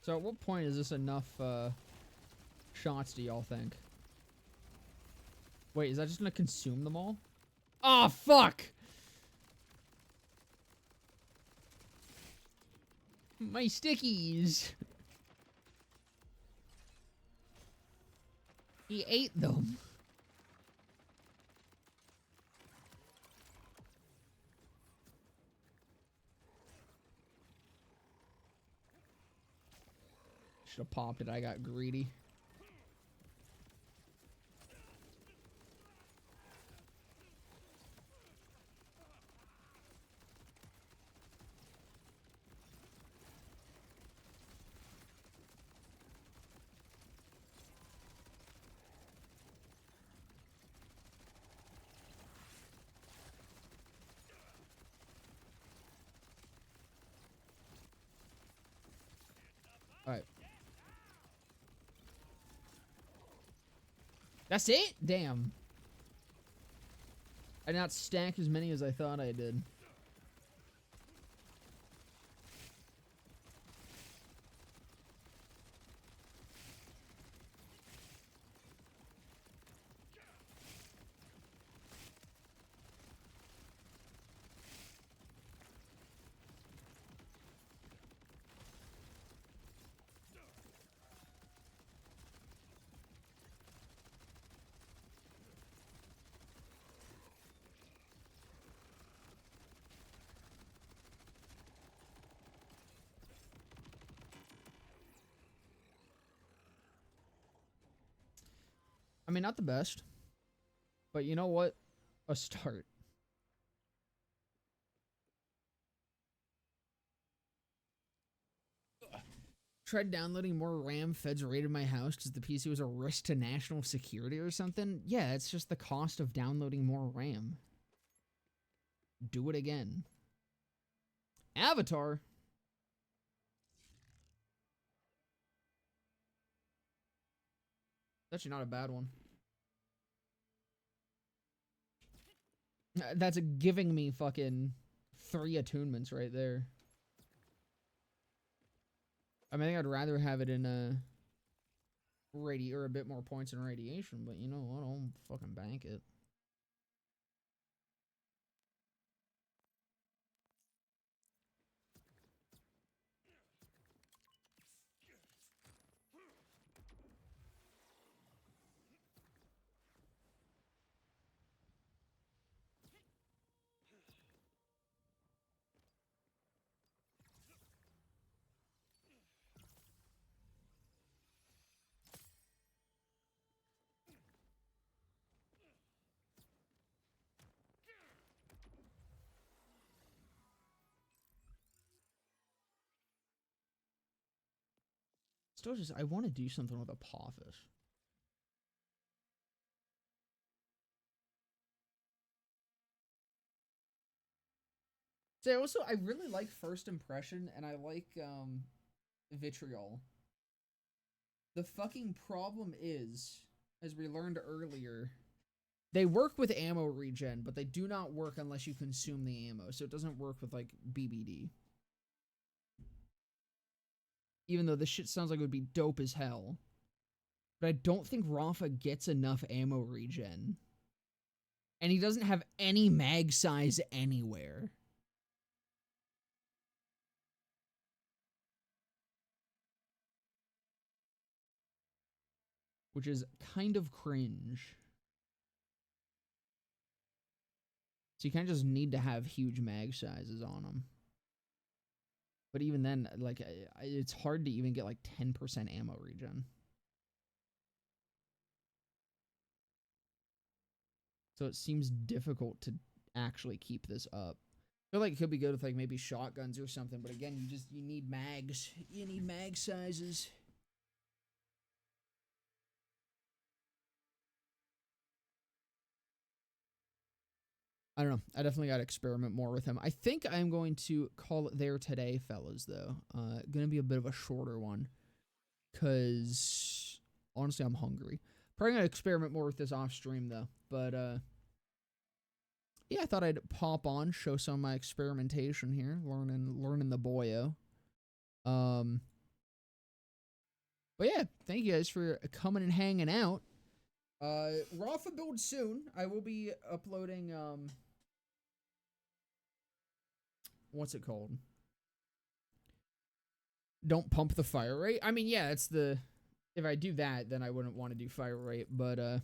So at what point is this enough shots, do y'all think? Wait, is that just gonna consume them all? Oh, fuck! My stickies! He ate them. Should have popped it. I got greedy. Alright. That's it? Damn. I did not stack as many as I thought I did. I mean, not the best. But you know what? A start. Tried downloading more RAM. Feds raided my house because the PC was a risk to national security or something. Yeah, it's just the cost of downloading more RAM. Do it again. Avatar. It's actually not a bad one. That's giving me fucking 3 attunements right there. I mean, I think I'd rather have it in a or a bit more points in radiation, but you know what? I'll fucking bank it. Still just, I want to do something with Apophis. So also, I really like First Impression, and I like, Vitriol. The fucking problem is, as we learned earlier, they work with ammo regen, but they do not work unless you consume the ammo, so it doesn't work with, like, BBD. Even though this shit sounds like it would be dope as hell. But I don't think Rafa gets enough ammo regen. And he doesn't have any mag size anywhere. Which is kind of cringe. So you kind of just need to have huge mag sizes on them. But even then, like, it's hard to even get like 10% ammo regen. So it seems difficult to actually keep this up. I feel like it could be good with like maybe shotguns or something, but again, you need mags. You need mag sizes. I don't know. I definitely got to experiment more with him. I think I'm going to call it there today, fellas, though. Gonna be a bit of a shorter one. Because, honestly, I'm hungry. Probably gonna experiment more with this off stream, though. But, yeah, I thought I'd pop on, show some of my experimentation here. Learning the boyo. But yeah, thank you guys for coming and hanging out. Rafa build soon. I will be uploading, what's it called? Don't pump the fire rate. I mean, yeah, it's the, if I do that, then I wouldn't want to do fire rate, but, I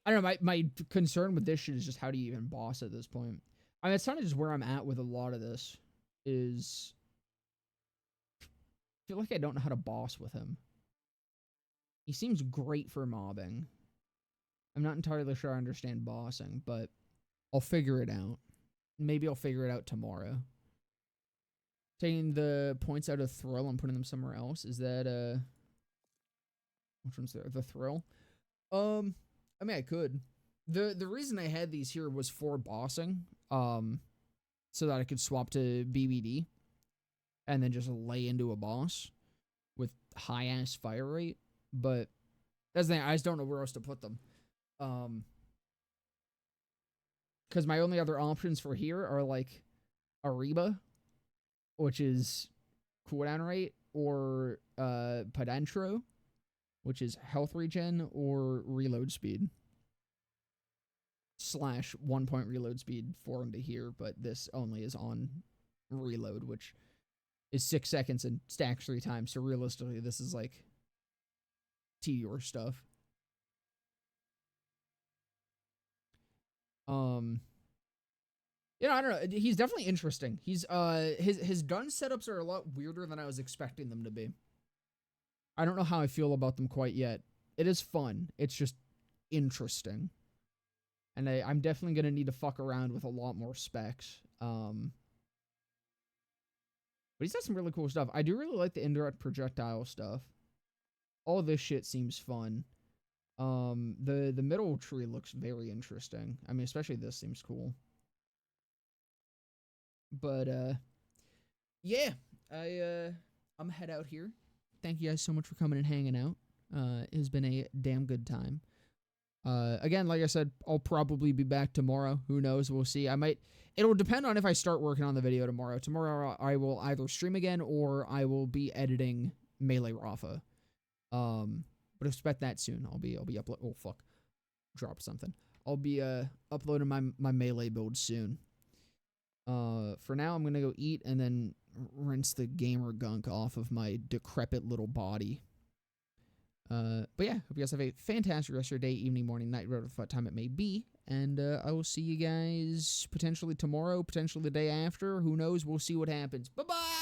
don't know, my concern with this shit is just how do you even boss at this point? I mean, it's kind of just where I'm at with a lot of this, is, I feel like I don't know how to boss with him. He seems great for mobbing. I'm not entirely sure I understand bossing, but I'll figure it out. Maybe I'll figure it out tomorrow. Taking the points out of Thrill and putting them somewhere else. Is that, which one's there? The Thrill? I mean, I could. The reason I had these here was for bossing, so that I could swap to BBD. and then just lay into a boss with high ass fire rate. But that's the thing, I just don't know where else to put them. Because my only other options for here are like Ariba, which is cooldown rate, or Pedantro, which is health regen, or reload speed. Slash 1 point reload speed for him to here, but this only is on reload, which is 6 seconds and stacks 3 times. So realistically, this is like TDR stuff. You know, I don't know. He's definitely interesting. He's his gun setups are a lot weirder than I was expecting them to be. I don't know how I feel about them quite yet. It is fun. It's just interesting. And I'm definitely going to need to fuck around with a lot more specs. But he's got some really cool stuff. I do really like the indirect projectile stuff. All this shit seems fun. The middle tree looks very interesting. I mean, especially this seems cool. But yeah, I'm head out here. Thank you guys so much for coming and hanging out. It has been a damn good time. Again, like I said, I'll probably be back tomorrow. Who knows? We'll see. It'll depend on if I start working on the video tomorrow. Tomorrow I will either stream again or I will be editing Melee Rafa. But expect that soon. I'll be upload. Oh fuck, dropped something. I'll be uploading my Melee build soon. For now I'm gonna go eat and then rinse the gamer gunk off of my decrepit little body. But yeah, hope you guys have a fantastic rest of your day, evening, morning, night, whatever what time it may be. And I will see you guys potentially tomorrow, potentially the day after. Who knows? We'll see what happens. Bye-bye!